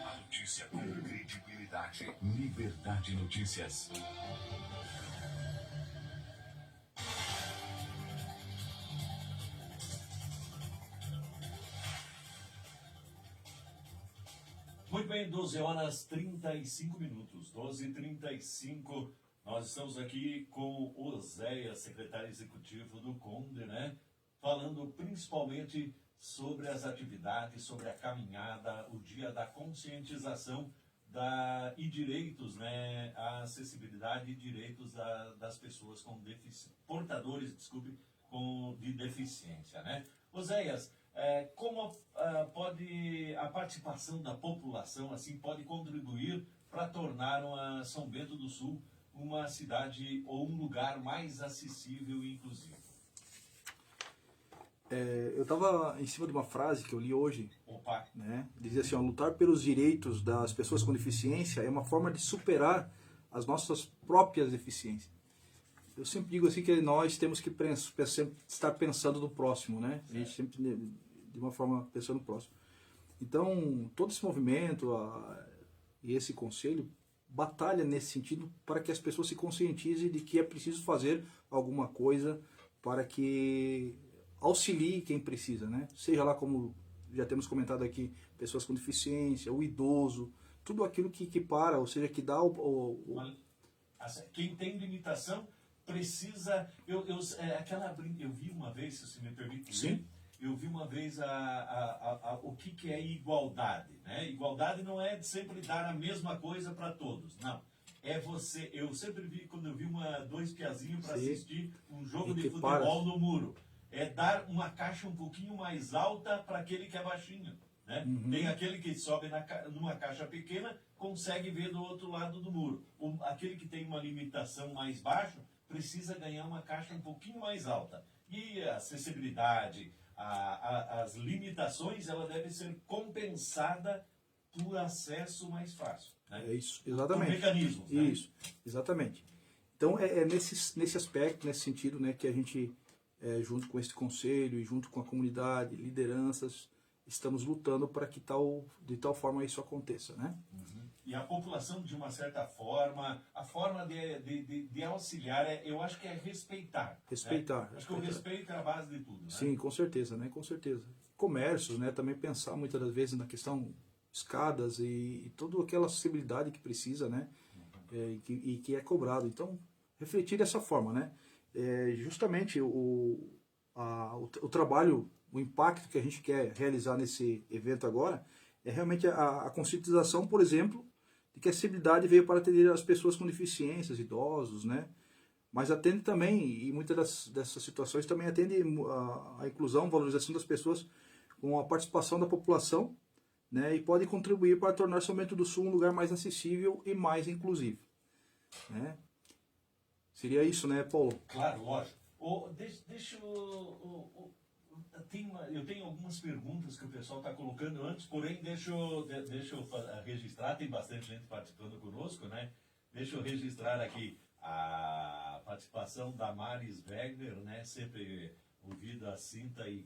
A notícia com credibilidade. Liberdade Notícias. Muito bem, 12h35. 12h35. Nós estamos aqui com o Oséias, secretário executivo do Conde, né? Falando principalmente sobre as atividades, sobre a caminhada, o dia da conscientização e direitos, né? A acessibilidade e direitos das pessoas com portadores, de deficiência, né? Oséias, como pode a participação da população assim pode contribuir para tornar São Bento do Sul uma cidade ou um lugar mais acessível e inclusivo? Eu estava em cima de uma frase que eu li hoje, Opa. Né? Dizia assim, lutar pelos direitos das pessoas com deficiência é uma forma de superar as nossas próprias deficiências. Eu sempre digo assim que nós temos que estar pensando no próximo, né? A gente sempre de uma forma pensando no próximo. Então, todo esse movimento e esse conselho batalha nesse sentido para que as pessoas se conscientizem de que é preciso fazer alguma coisa para que auxilie quem precisa, né? Seja lá como já temos comentado aqui, pessoas com deficiência, o idoso, tudo aquilo que equipara, ou seja, que dá Quem tem limitação precisa... Eu vi uma vez, se você me permite dizer, eu vi uma vez o que é igualdade, né? Igualdade não é sempre dar a mesma coisa para todos, não. Eu sempre vi, quando eu vi dois piazinhos para assistir um jogo de futebol no muro, é dar uma caixa um pouquinho mais alta para aquele que é baixinho, né? Tem aquele que sobe numa caixa pequena, consegue ver do outro lado do muro. Aquele que tem uma limitação mais baixa, precisa ganhar uma caixa um pouquinho mais alta. E a acessibilidade, as limitações, ela deve ser compensada por acesso mais fácil, né? É isso, exatamente. Por mecanismos, né? Isso, exatamente. Então é nesse aspecto, nesse sentido, né, que a gente, junto com esse conselho e junto com a comunidade, lideranças, estamos lutando para que de tal forma isso aconteça, né? E a população, de uma certa forma, a forma de auxiliar, eu acho que é respeitar. Respeitar. Né? Acho que o respeito é a base de tudo, né? Sim, com certeza, né? Com certeza. Comércios, né? Também pensar muitas das vezes na questão escadas e toda aquela acessibilidade que precisa, né? E que é cobrado. Então, refletir dessa forma, né? Justamente o trabalho, o impacto que a gente quer realizar nesse evento agora é realmente a conscientização, por exemplo, de que a acessibilidade veio para atender as pessoas com deficiências, idosos, né? Mas atende também, e muitas dessas situações também atende a inclusão, valorização das pessoas com a participação da população, né? E pode contribuir para tornar São Bento do Sul um lugar mais acessível e mais inclusivo, né? Seria isso, né, Paulo? Claro, lógico. Eu tenho algumas perguntas que o pessoal está colocando antes, porém deixa eu registrar, tem bastante gente participando conosco, né? Deixa eu registrar aqui a participação da Maris Wegner, né? Sempre ouvida, assinta e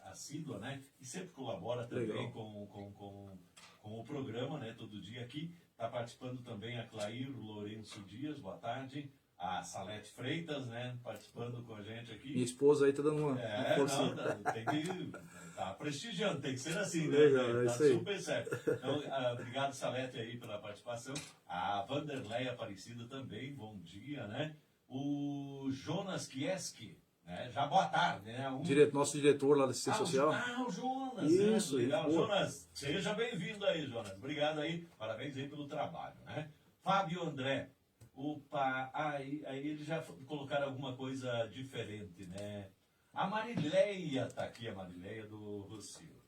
assídua, né? E sempre colabora também com o programa, né? Todo dia aqui. Está participando também a Clair Lourenço Dias, boa tarde. A Salete Freitas, né, participando com a gente aqui. Minha esposa aí tá dando uma forcinha. Tem que tá prestigiando, tem que ser assim, né? Legal, tá isso super certo. Então, obrigado, Salete, aí pela participação. A Vanderleia Aparecida também, bom dia, né? O Jonas Kieski, né? Já boa tarde, né? Nosso diretor lá da assistência social. O Jonas, isso, né? Legal. Pô. Jonas, seja bem-vindo aí, Jonas. Obrigado aí, parabéns aí pelo trabalho, né? Fábio André. Opa, aí eles já colocaram alguma coisa diferente, né? A Marileia está aqui, a Marileia do Rocio.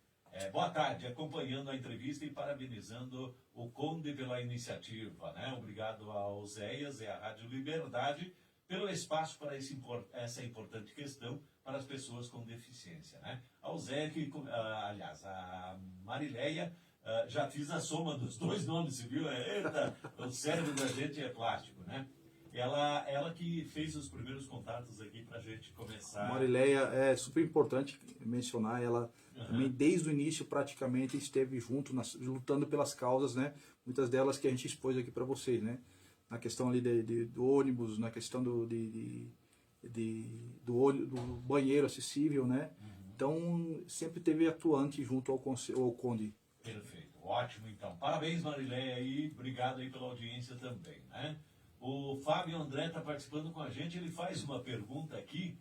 Boa tarde, acompanhando a entrevista e parabenizando o Conde pela iniciativa, né? Obrigado ao Zéias e à Rádio Liberdade pelo espaço para essa importante questão para as pessoas com deficiência, né? Ao Zé, aliás, a Marileia... já fiz a soma dos dois nomes, você viu? Eita, o cérebro da gente é plástico, né? Ela que fez os primeiros contatos aqui pra gente começar. Marileia, é super importante mencionar, ela também desde o início praticamente esteve junto, lutando pelas causas, né? Muitas delas que a gente expôs aqui para vocês, né? Na questão ali do ônibus, na questão do banheiro acessível, né? Então, sempre teve atuante junto ao Conde. Perfeito, ótimo então. Parabéns, Marileia, aí, obrigado aí pela audiência também, né? O Fábio André está participando com a gente, ele faz uma pergunta aqui.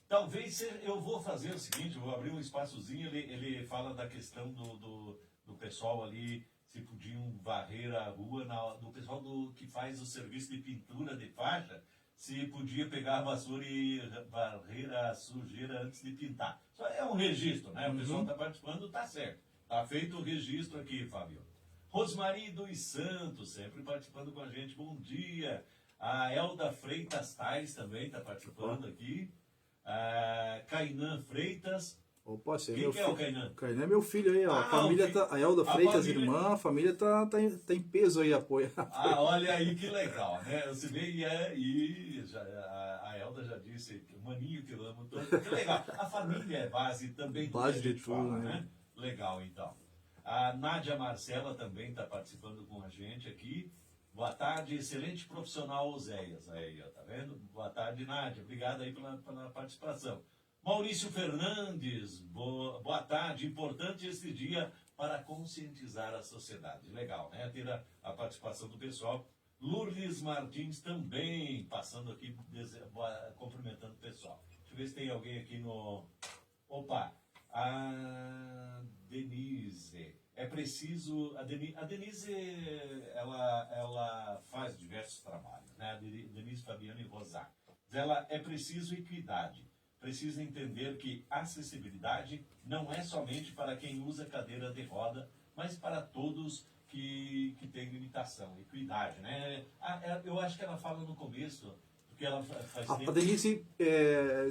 Talvez eu vou fazer o seguinte, eu vou abrir um espaçozinho, ele fala da questão do pessoal ali, se podiam varrer a rua, do pessoal que faz o serviço de pintura de faixa, se podia pegar a vassoura e varrer a sujeira antes de pintar. Só é um registro, né? O pessoal está participando, tá certo. Tá feito o registro aqui, Fábio. Rosmari dos Santos, sempre participando com a gente. Bom dia. A Elda Freitas Tais também está participando aqui. A Kainan Freitas. Opa, você é Quem meu que é filho. o Kainan? Kainan é meu filho aí, ó. Ah, A família tá, a Elda Freitas, família... irmã, a família tá em peso aí, apoio. Ah, olha aí que legal, né? Você vê a Elda já disse, maninho que eu amo todo. Que legal. A família é base também. Base de tudo, fala, né? Legal, então. A Nádia Marcela também está participando com a gente aqui. Boa tarde, excelente profissional, Oséias. Aí, ó, tá vendo? Boa tarde, Nádia. Obrigado aí pela participação. Maurício Fernandes, boa tarde. Importante este dia para conscientizar a sociedade. Legal, né? Ter a participação do pessoal. Lourdes Martins também passando aqui, cumprimentando o pessoal. Deixa eu ver se tem alguém aqui no... Opa! A Denise. É preciso... A Denise, ela faz diversos trabalhos, né? A Denise Fabiano e Rosac. Ela é preciso equidade. Precisa entender que acessibilidade não é somente para quem usa cadeira de roda, mas para todos que têm limitação. Equidade, né? Eu acho que ela fala no começo, porque ela faz tempo... A Denise,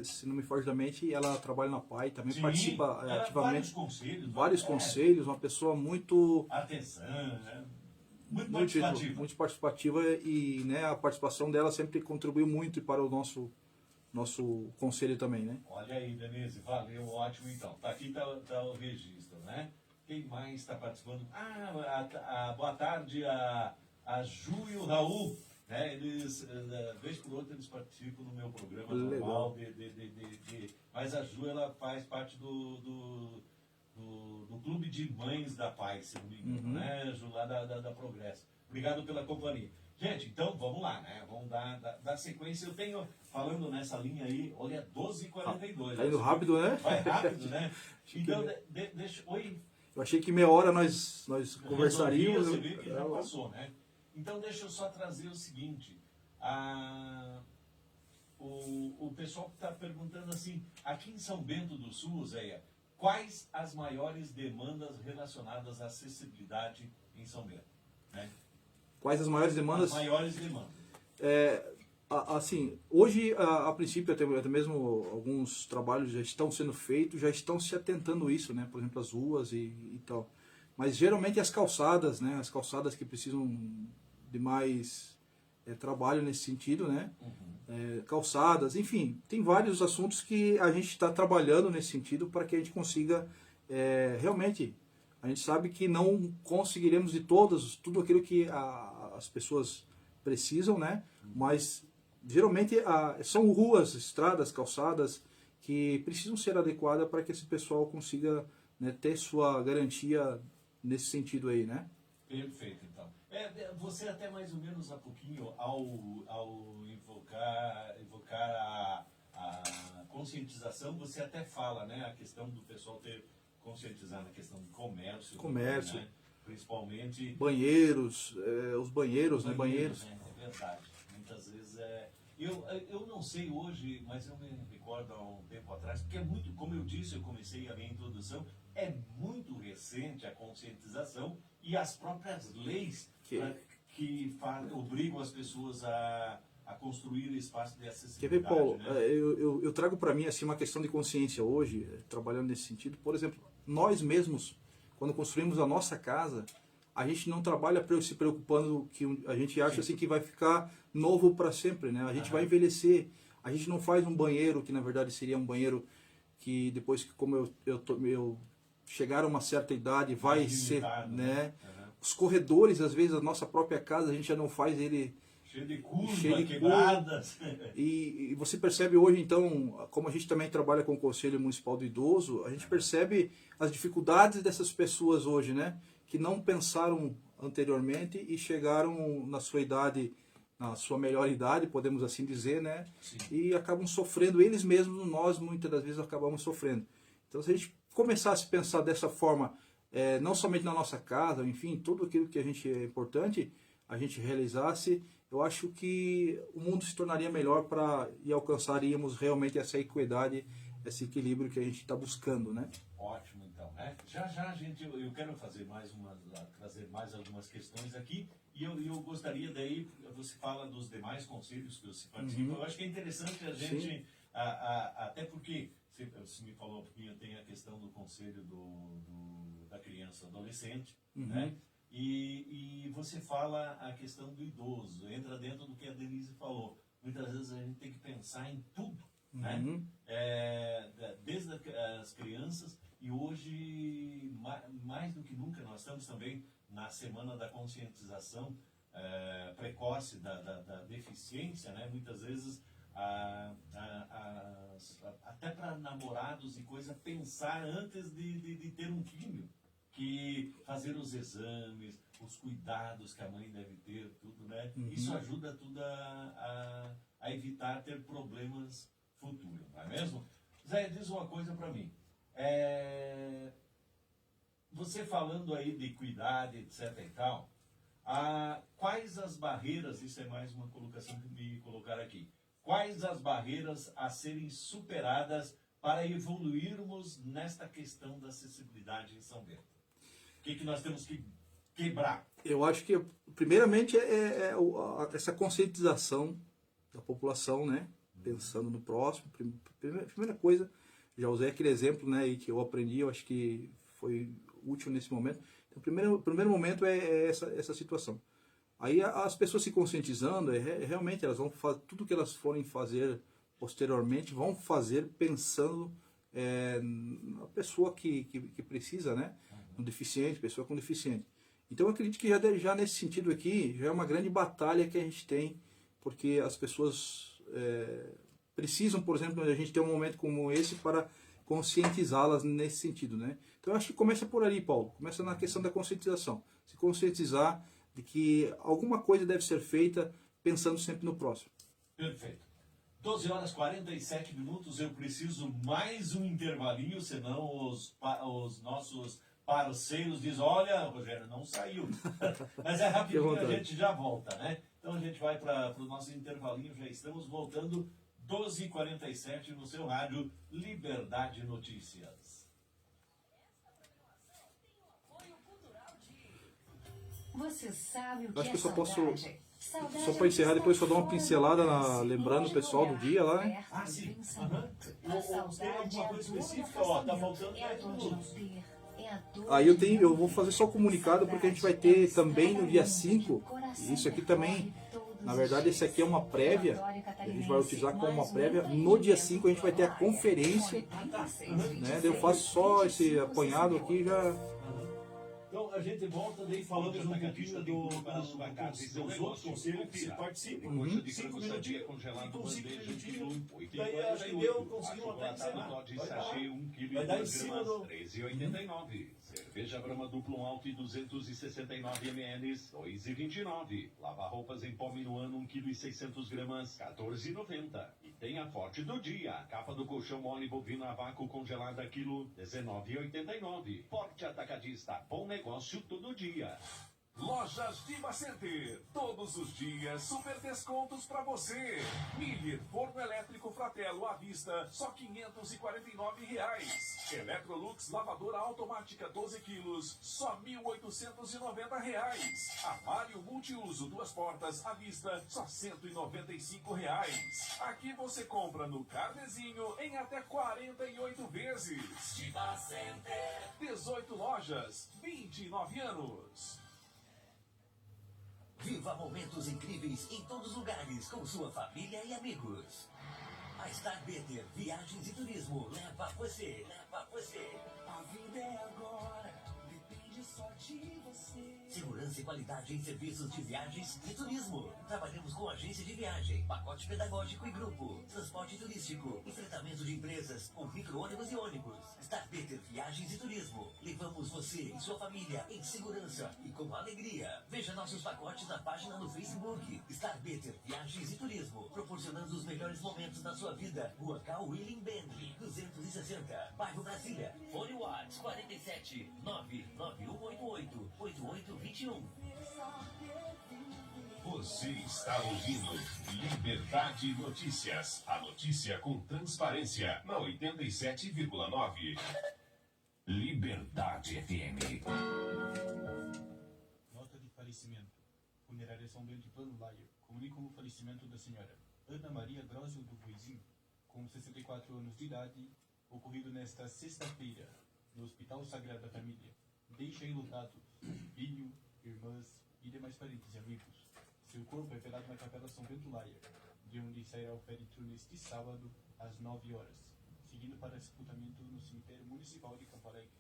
se não me foge da mente, ela trabalha na PAI, também participa ativamente. Vários conselhos, uma pessoa muito... Atenção, né? Muito participativa. Muito participativa e, né, a participação dela sempre contribuiu muito para o nosso conselho também, né? Olha aí, Denise, valeu, ótimo então. Aqui tá o registro, né? Quem mais está participando? Boa tarde a Ju e o Raul, né? Eles, vez por outra, eles participam no meu programa normal, mas a Ju, ela faz parte do Clube de Mães da Paz, se não me engano, né? Ju, lá da Progresso. Obrigado pela companhia. Gente, então vamos lá, né? Vamos dar sequência. Eu tenho, falando nessa linha aí, olha, 12h42. Tá indo rápido, né? Vai rápido, né? Então, deixa... Oi? Eu achei que meia hora nós conversaríamos. Você viu que já passou, né? Então, deixa eu só trazer o seguinte. O pessoal está perguntando assim, aqui em São Bento do Sul, Zéia, quais as maiores demandas relacionadas à acessibilidade em São Bento? Né? Quais as maiores demandas? As maiores demandas. Assim, hoje, a princípio, até mesmo alguns trabalhos já estão sendo feitos, já estão se atentando a isso, né? Por exemplo, as ruas e tal. Mas geralmente as calçadas, né? As calçadas que precisam de mais trabalho nesse sentido, né? Calçadas, enfim, tem vários assuntos que a gente está trabalhando nesse sentido para que a gente consiga realmente. A gente sabe que não conseguiremos de tudo aquilo que as pessoas precisam, né? Mas geralmente são ruas, estradas, calçadas que precisam ser adequadas para que esse pessoal consiga, né, ter sua garantia nesse sentido aí, né? Perfeito, então. Você até mais ou menos há pouquinho, ao invocar a conscientização, você até fala, né, a questão do pessoal ter conscientizado na questão do comércio. Né? Principalmente... Banheiros, os banheiros, né? Banheiros. É verdade. Muitas vezes eu não sei hoje, mas eu me recordo há um tempo atrás, porque é muito, como eu disse, eu comecei a minha introdução, é muito recente a conscientização e as próprias leis que obrigam as pessoas a construir espaço de acessibilidade. Quer ver, Paulo, né? eu trago para mim assim, uma questão de consciência hoje, trabalhando nesse sentido. Por exemplo, nós mesmos, quando construímos a nossa casa, a gente não trabalha se preocupando que a gente acha assim que vai ficar novo para sempre, né? A gente vai envelhecer. A gente não faz um banheiro que na verdade seria um banheiro que depois que como eu chegar a uma certa idade vai ser, né? Os corredores, às vezes a nossa própria casa a gente já não faz ele cheio de curvas, quebradas. E você percebe hoje, então, como a gente também trabalha com o Conselho Municipal do Idoso, a gente percebe as dificuldades dessas pessoas hoje, né? Que não pensaram anteriormente e chegaram na sua idade, na sua melhor idade, podemos assim dizer, né? Sim. E acabam sofrendo, eles mesmos, nós muitas das vezes acabamos sofrendo. Então, se a gente começasse a pensar dessa forma, não somente na nossa casa, enfim, tudo aquilo que a gente é importante, a gente realizasse, eu acho que o mundo se tornaria melhor e alcançaríamos realmente essa equidade, esse equilíbrio que a gente está buscando, né? Ótimo, então, né? Já eu quero trazer mais algumas questões aqui, e eu gostaria daí, você fala dos demais conselhos que você participa, eu acho que é interessante a gente, até porque, você me falou um pouquinho, tem a questão do conselho da criança e adolescente, né? E você fala a questão do idoso, entra dentro do que a Denise falou. Muitas vezes a gente tem que pensar em tudo, né? Desde as crianças, e hoje, mais do que nunca, nós estamos também na semana da conscientização precoce da deficiência, né? Muitas vezes, até para namorados e coisa, pensar antes de ter um filho, que fazer os exames, os cuidados que a mãe deve ter, tudo, né? Isso ajuda tudo a evitar ter problemas futuros, não é mesmo? Zé, diz uma coisa para mim. Você falando aí de cuidado, etc e tal, quais as barreiras, isso é mais uma colocação que me colocaram aqui, quais as barreiras a serem superadas para evoluirmos nesta questão da acessibilidade em São Bento? O que nós temos que quebrar? Eu acho que, primeiramente, essa conscientização da população, né? Pensando no próximo. Primeira coisa, já usei aquele exemplo, né, e que eu aprendi, eu acho que foi útil nesse momento. Então, o primeiro momento é essa situação. Aí as pessoas se conscientizando, realmente elas vão fazer tudo que elas forem fazer posteriormente, vão fazer pensando na pessoa que precisa, né? Um deficiente, pessoa com deficiente. Então eu acredito que já nesse sentido aqui, já é uma grande batalha que a gente tem, porque as pessoas precisam, por exemplo, a gente ter um momento como esse para conscientizá-las nesse sentido, né? Então eu acho que começa por ali, Paulo, começa na questão da conscientização, se conscientizar de que alguma coisa deve ser feita pensando sempre no próximo. Perfeito. 12 horas e 47 minutos, eu preciso mais um intervalinho, senão os nossos parceiros dizem, olha, Rogério, não saiu. Mas é rapidinho, a gente já volta, né? Então a gente vai para o nosso intervalinho, já estamos voltando, 12h47 no seu rádio Liberdade Notícias. Você sabe o que acho que eu só posso, saudade? só para encerrar, depois só dar uma pincelada, lembrando o pessoal do dia lá, né? Sim. Tem alguma coisa específica? Ó, tá faltando 10 minutos. Aí eu vou fazer só o comunicado, porque a gente vai ter também no dia 5, e isso aqui também, na verdade esse aqui é uma prévia, a gente vai utilizar como uma prévia, no dia 5 a gente vai ter a conferência, né? Eu faço só esse apanhado aqui já. Então a gente volta daí falando um pouquinho dos outros conselhos que se participam. 5 minutinhos, ficam 5 minutinhos, daí acho que deu, conseguimos até encerrar. Vai dar em cima do... 13,89. Cerveja Brahma Duplo Alto 269 ml, 2,29. Lava roupas em pó Minuano 1,6 kg, 14,90. E tem a forte do dia, a capa do colchão mole bovino a vácuo congelada quilo, 19,89. Forte atacadista, bom negócio todo dia. Lojas Diva Center, todos os dias super descontos para você. Miller, forno elétrico Fratello à vista, só R$ 549. Electrolux, lavadora automática 12 quilos, só R$ 1.890. Armário multiuso, 2 portas à vista, só R$ 195. Aqui você compra no Carnezinho em até 48 vezes. Diva Center, 18 lojas, 29 anos. Viva momentos incríveis em todos os lugares com sua família e amigos. A Star Better Viagens e Turismo leva você, A vida é agora, depende só de você. Segurança e qualidade em serviços de viagens e turismo. Trabalhamos com agência de viagem, pacote pedagógico e grupo, transporte turístico, enfrentamento de empresas com micro-ônibus e ônibus. Star Better Viagens e Turismo. Levamos você e sua família em segurança e com alegria. Veja nossos pacotes na página no Facebook. Star Better Viagens e Turismo. Proporcionando os melhores momentos da sua vida. Rua Cal Willing Bentley, 260, bairro Brasília. Fone Whats 47 99188 8821. Você está ouvindo Liberdade Notícias. A notícia com transparência na 87,9. Liberdade FM. Nota de falecimento. Funerária São Bento Plano Layer comunicam o falecimento da senhora Ana Maria Grosel do Buizim, com 64 anos de idade, ocorrido nesta sexta-feira, no Hospital Sagrada Família. Deixa enlutados filho, irmãs e demais parentes e amigos. Seu corpo é velado na Capela São Bento Layer, de onde sairá o féretro neste sábado, às 9 horas, seguindo para sepultamento no cemitério municipal de Campo Alegre.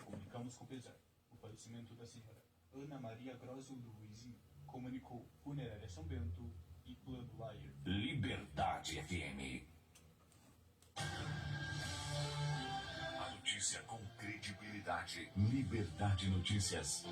Comunicamos com pesar o falecimento da senhora Ana Maria Grosel do Buizim, comunicou Funerária São Bento e Plano Layer. Liberdade FM. A notícia com credibilidade. Liberdade Notícias.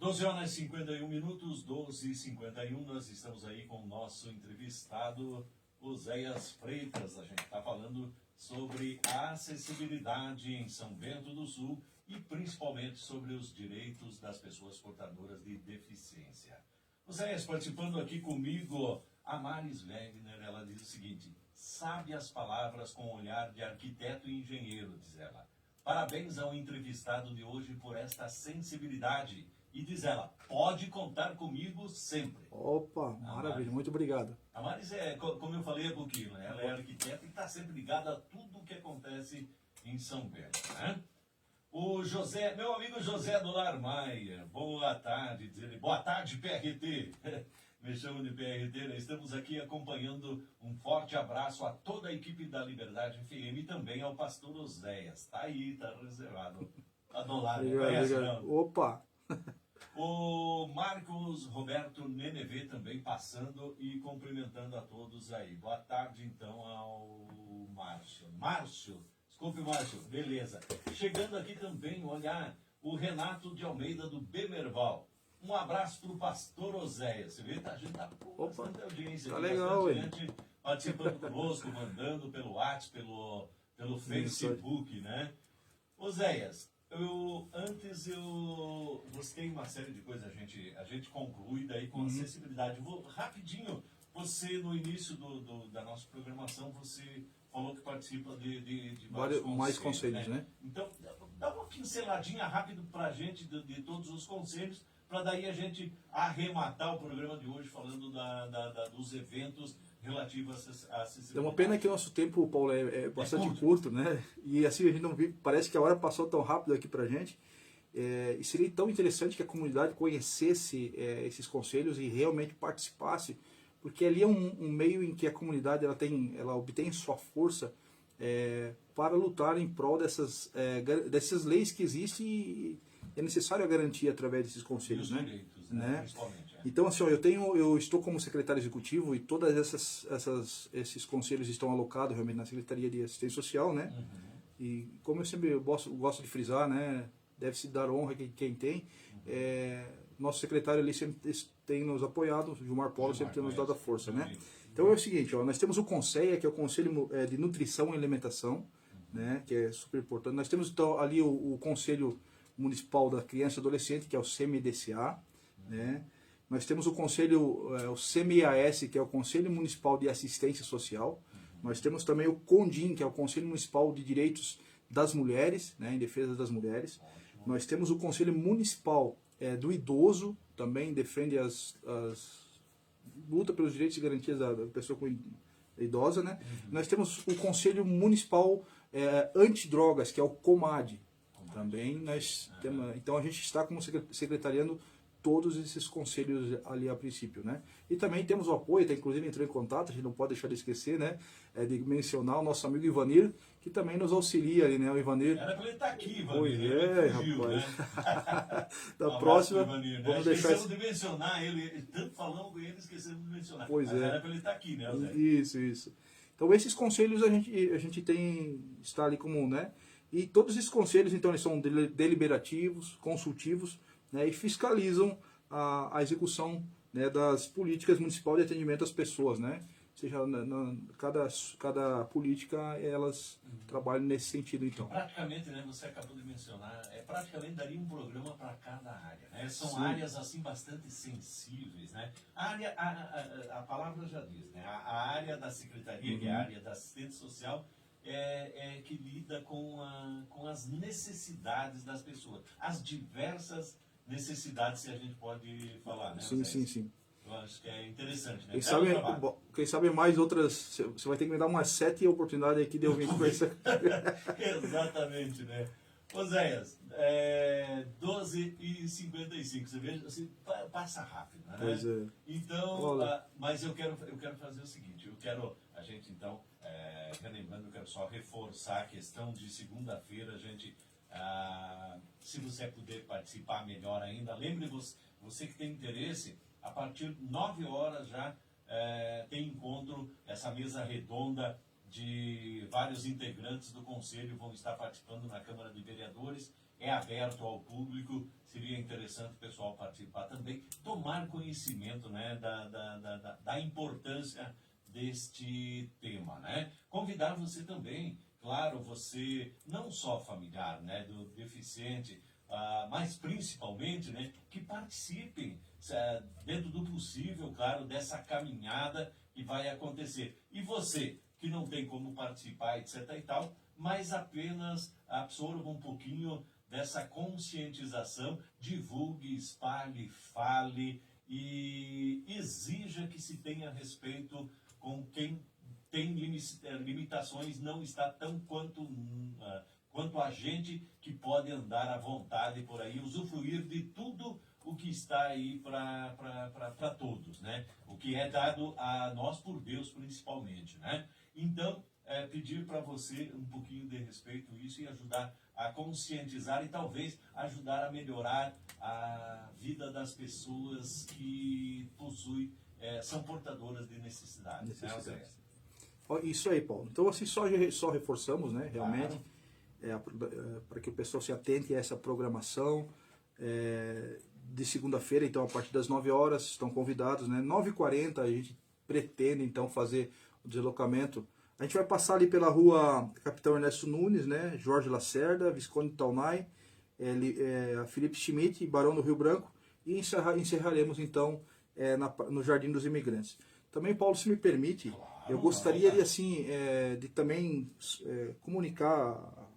Doze horas e 51 minutos, 12h51, nós estamos aí com o nosso entrevistado, Oséias Freitas. A gente está falando sobre a acessibilidade em São Bento do Sul e principalmente sobre os direitos das pessoas portadoras de deficiência. Oséias, participando aqui comigo, a Maris Wegner, ela diz o seguinte: sabe as palavras com olhar de arquiteto e engenheiro, diz ela. Parabéns ao entrevistado de hoje por esta sensibilidade. E diz ela, pode contar comigo sempre. Opa, maravilha, muito obrigado. A Maris é, como eu falei há pouquinho, né? Ela é arquiteta e está sempre ligada a tudo o que acontece em São Bento, né? O José, meu amigo José do Lar Maia, boa tarde, diz ele. Boa tarde, PRT. Me chamo de PRT, né? Estamos aqui acompanhando. Um forte abraço a toda a equipe da Liberdade FM e também ao pastor Oséias. Tá aí, tá reservado. Tá do lado, conhece, não? Opa! O Marcos Roberto Nenevê também passando e cumprimentando a todos aí. Boa tarde, então, ao Márcio. Márcio, desculpe, Márcio, beleza. Chegando aqui também, olha, o Renato de Almeida do Bemerval. Um abraço para o pastor Oséias. Você vê, a gente tá com bastante audiência. Tá aqui, legal, hein? gente participando conosco, mandando pelo WhatsApp, pelo Facebook, né? Oséias, antes você tem uma série de coisas, a gente conclui daí com acessibilidade. Rapidinho, você no início da nossa programação, você falou que participa de vários mais conselhos, né? Então, dá uma pinceladinha rápido pra gente de todos os conselhos, para daí a gente arrematar o programa de hoje falando dos eventos relativos à acessibilidade. É uma pena que o nosso tempo, Paulo, é bastante curto, né? E assim, a gente não vive, parece que a hora passou tão rápido aqui pra gente. E seria tão interessante que a comunidade conhecesse esses conselhos e realmente participasse, porque ali é um meio em que a comunidade ela obtém sua força para lutar em prol dessas leis que existem e é necessário a garantia através desses conselhos, né? Direitos, né? Principalmente. Então, assim, ó, eu estou como secretário executivo e todas esses conselhos estão alocados realmente na Secretaria de Assistência Social, né? E como eu sempre gosto de frisar, né? Deve-se dar honra a quem tem. Nosso secretário ali sempre tem nos apoiado, o Gilmar Paulo sempre tem nos dado a força, né? Então é o seguinte, ó, nós temos o CONSEA, que é o Conselho de Nutrição e Alimentação, né? Que é super importante. Nós temos então ali o Conselho Municipal da Criança e Adolescente, que é o CMDCA, né? Nós temos o Conselho, o CMAS, que é o Conselho Municipal de Assistência Social. Nós temos também o CONDIM, que é o Conselho Municipal de Direitos das Mulheres, né, em defesa das mulheres. Nós temos o Conselho Municipal do Idoso, também defende luta pelos direitos e garantias da pessoa idosa, né? Nós temos o Conselho Municipal Antidrogas, que é o COMAD. Também nós temos, então a gente está como secretariando todos esses conselhos ali a princípio, né? E também temos o apoio, até inclusive entrou em contato, a gente não pode deixar de esquecer, né? De mencionar o nosso amigo Ivanir, que também nos auxilia ali, né? O Ivanir. Era para ele estar aqui, Ivanir. Pois fugiu, rapaz. Né? Da próxima, Ivanir, né? vamos deixar esquecemos de mencionar ele, tanto falamos com ele, esquecemos de mencionar. Pois Mas era para ele estar aqui, né, Zé? Isso. Então esses conselhos a gente está ali como, né? E todos esses conselhos, então, eles são deliberativos, consultivos, né, e fiscalizam a execução, né, das políticas municipais de atendimento às pessoas, né, seja cada política, elas trabalham nesse sentido, então. Praticamente, né, você acabou de mencionar, praticamente daria um programa para cada área, né? São Sim. áreas assim bastante sensíveis, né? A palavra já diz, né? A área da secretaria, que é a área da assistência social, que lida com as necessidades das pessoas, as diversas necessidades, se a gente pode falar, né? Sim, sim, sim. Eu acho que é interessante, né? Quem sabe mais outras, você vai ter que me dar umas 7 oportunidades aqui de eu vir conversar. Exatamente, né? Oséias, 12h55, você vê, assim, passa rápido, né? Pois é. Então, mas eu quero fazer o seguinte, a gente então, relembrando, eu quero só reforçar a questão de segunda-feira, a gente, se você puder participar melhor ainda, lembre você que tem interesse, a partir de 9 horas já tem encontro, essa mesa redonda de vários integrantes do Conselho vão estar participando na Câmara de Vereadores, é aberto ao público, seria interessante o pessoal participar também, tomar conhecimento, né, da importância deste tema, né? Convidar você também, claro, você não só familiar, né, do deficiente, mas principalmente, né, que participem dentro do possível, claro, dessa caminhada que vai acontecer. E você que não tem como participar, etc. e tal, mas apenas absorva um pouquinho dessa conscientização, divulgue, espalhe, fale e exija que se tenha respeito com quem tem limitações, não está tão quanto a gente que pode andar à vontade por aí, usufruir de tudo o que está aí para todos, né? O que é dado a nós por Deus principalmente, né? Então, pedir para você um pouquinho de respeito isso e ajudar a conscientizar e talvez ajudar a melhorar a vida das pessoas que possuem, são portadoras de necessidades. Né, isso aí, Paulo. Então, assim, só reforçamos, né, realmente, para que o pessoal se atente a essa programação de segunda-feira, então, a partir das 9 horas, estão convidados, né, 9h40 a gente pretende, então, fazer o deslocamento. A gente vai passar ali pela rua Capitão Ernesto Nunes, né, Jorge Lacerda, Visconde Taunay, Felipe Schmidt, Barão do Rio Branco, e encerraremos, então, no Jardim dos Imigrantes. Também, Paulo, se me permite, eu gostaria de, assim, de também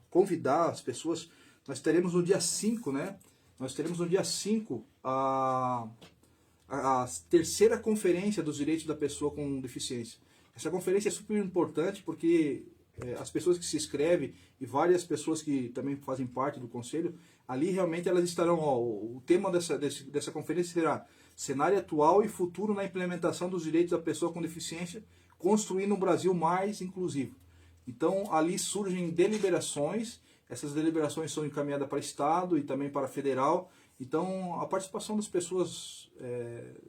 convidar as pessoas. Nós teremos no dia 5, né? Nós teremos no dia 5 a terceira conferência dos direitos da pessoa com deficiência. Essa conferência é super importante porque as pessoas que se inscrevem e várias pessoas que também fazem parte do conselho, ali realmente elas estarão, o tema dessa conferência será cenário atual e futuro na implementação dos direitos da pessoa com deficiência, construindo um Brasil mais inclusivo. Então, ali surgem deliberações, essas deliberações são encaminhadas para Estado e também para Federal. Então, a participação das pessoas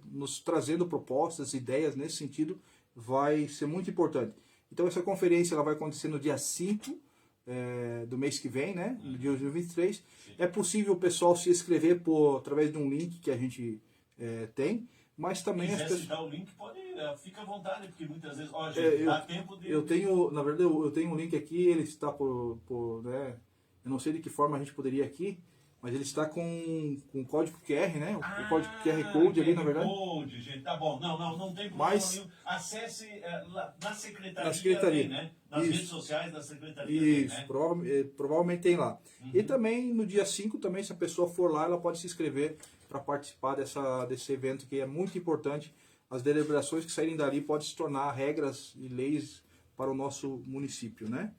nos trazendo propostas, ideias nesse sentido, vai ser muito importante. Então, essa conferência ela vai acontecer no dia 5 do mês que vem, né? No dia 2023. É possível o pessoal se inscrever através de um link que a gente tem, mas também se quiser citar o link, fica à vontade, porque muitas vezes, dá tempo de... Na verdade, eu tenho um link aqui, ele está né, eu não sei de que forma a gente poderia aqui, mas ele está com código QR, né? O código QR Code ali, na verdade. Code, gente, tá bom. Não tem problema nenhum. Acesse na secretaria. Também, né? Nas redes sociais da secretaria. Isso, né? Provavelmente tem lá. E também no dia 5, também, se a pessoa for lá, ela pode se inscrever para participar desse evento que é muito importante. As deliberações que saírem dali podem se tornar regras e leis para o nosso município, né?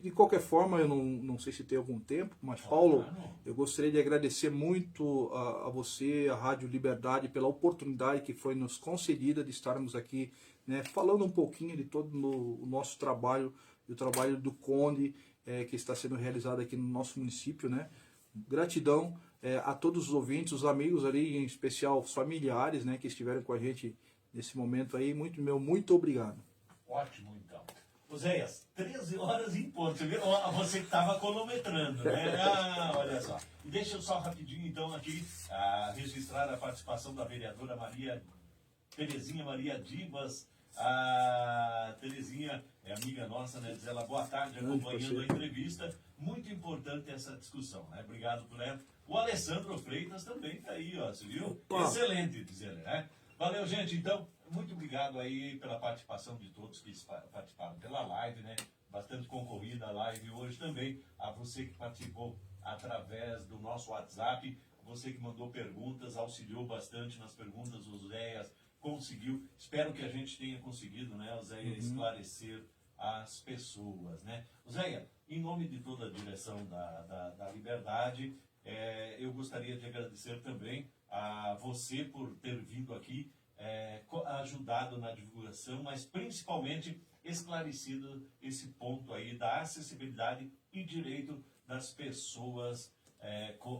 De qualquer forma, eu não sei se tem algum tempo, mas Paulo, eu gostaria de agradecer muito a você, a Rádio Liberdade, pela oportunidade que foi nos concedida de estarmos aqui, né, falando um pouquinho de todo o nosso trabalho, e o trabalho do Conde, que está sendo realizado aqui no nosso município, né? Gratidão a todos os ouvintes, os amigos ali, em especial os familiares, né, que estiveram com a gente nesse momento aí. Muito obrigado. Ótimo, então. Oséias, 13 horas em ponto. Você que estava cronometrando, né? Olha só. E deixa eu só rapidinho, então, aqui registrar a participação da vereadora Terezinha Maria Divas, A Terezinha é amiga nossa, né? Diz ela, boa tarde, acompanhando a entrevista. Muito importante essa discussão, né? Obrigado por ela. O Alessandro Freitas também tá aí, ó, você viu? Opa. Excelente, diz ele, né? Valeu, gente. Então, muito obrigado aí pela participação de todos que participaram pela live, né? Bastante concorrida a live hoje também. A você que participou através do nosso WhatsApp, você que mandou perguntas, auxiliou bastante nas perguntas, o Zéias conseguiu. Espero que a gente tenha conseguido, né, o Zéia, esclarecer as pessoas, né? Zéia, em nome de toda a direção da Liberdade, eu gostaria de agradecer também a você por ter vindo aqui, ajudado na divulgação, mas principalmente esclarecido esse ponto aí da acessibilidade e direito das pessoas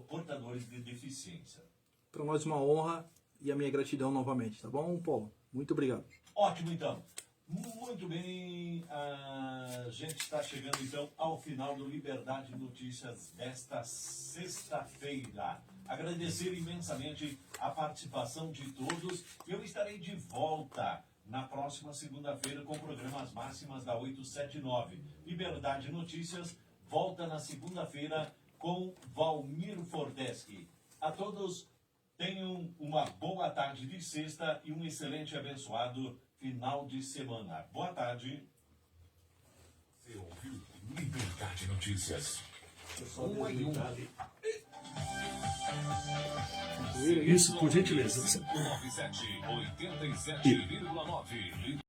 portadores de deficiência. Para nós uma honra e a minha gratidão novamente, tá bom, Paulo? Muito obrigado. Ótimo, então. Muito bem, a gente está chegando então ao final do Liberdade Notícias desta sexta-feira. Agradecer imensamente a participação de todos. Eu estarei de volta na próxima segunda-feira com programas máximas da 879. Liberdade Notícias volta na segunda-feira com Valmir Forteschi. A todos, tenham uma boa tarde de sexta e um excelente e abençoado final de semana. Boa tarde. Você ouviu Liberdade Notícias. Isso, por gentileza. 97,9.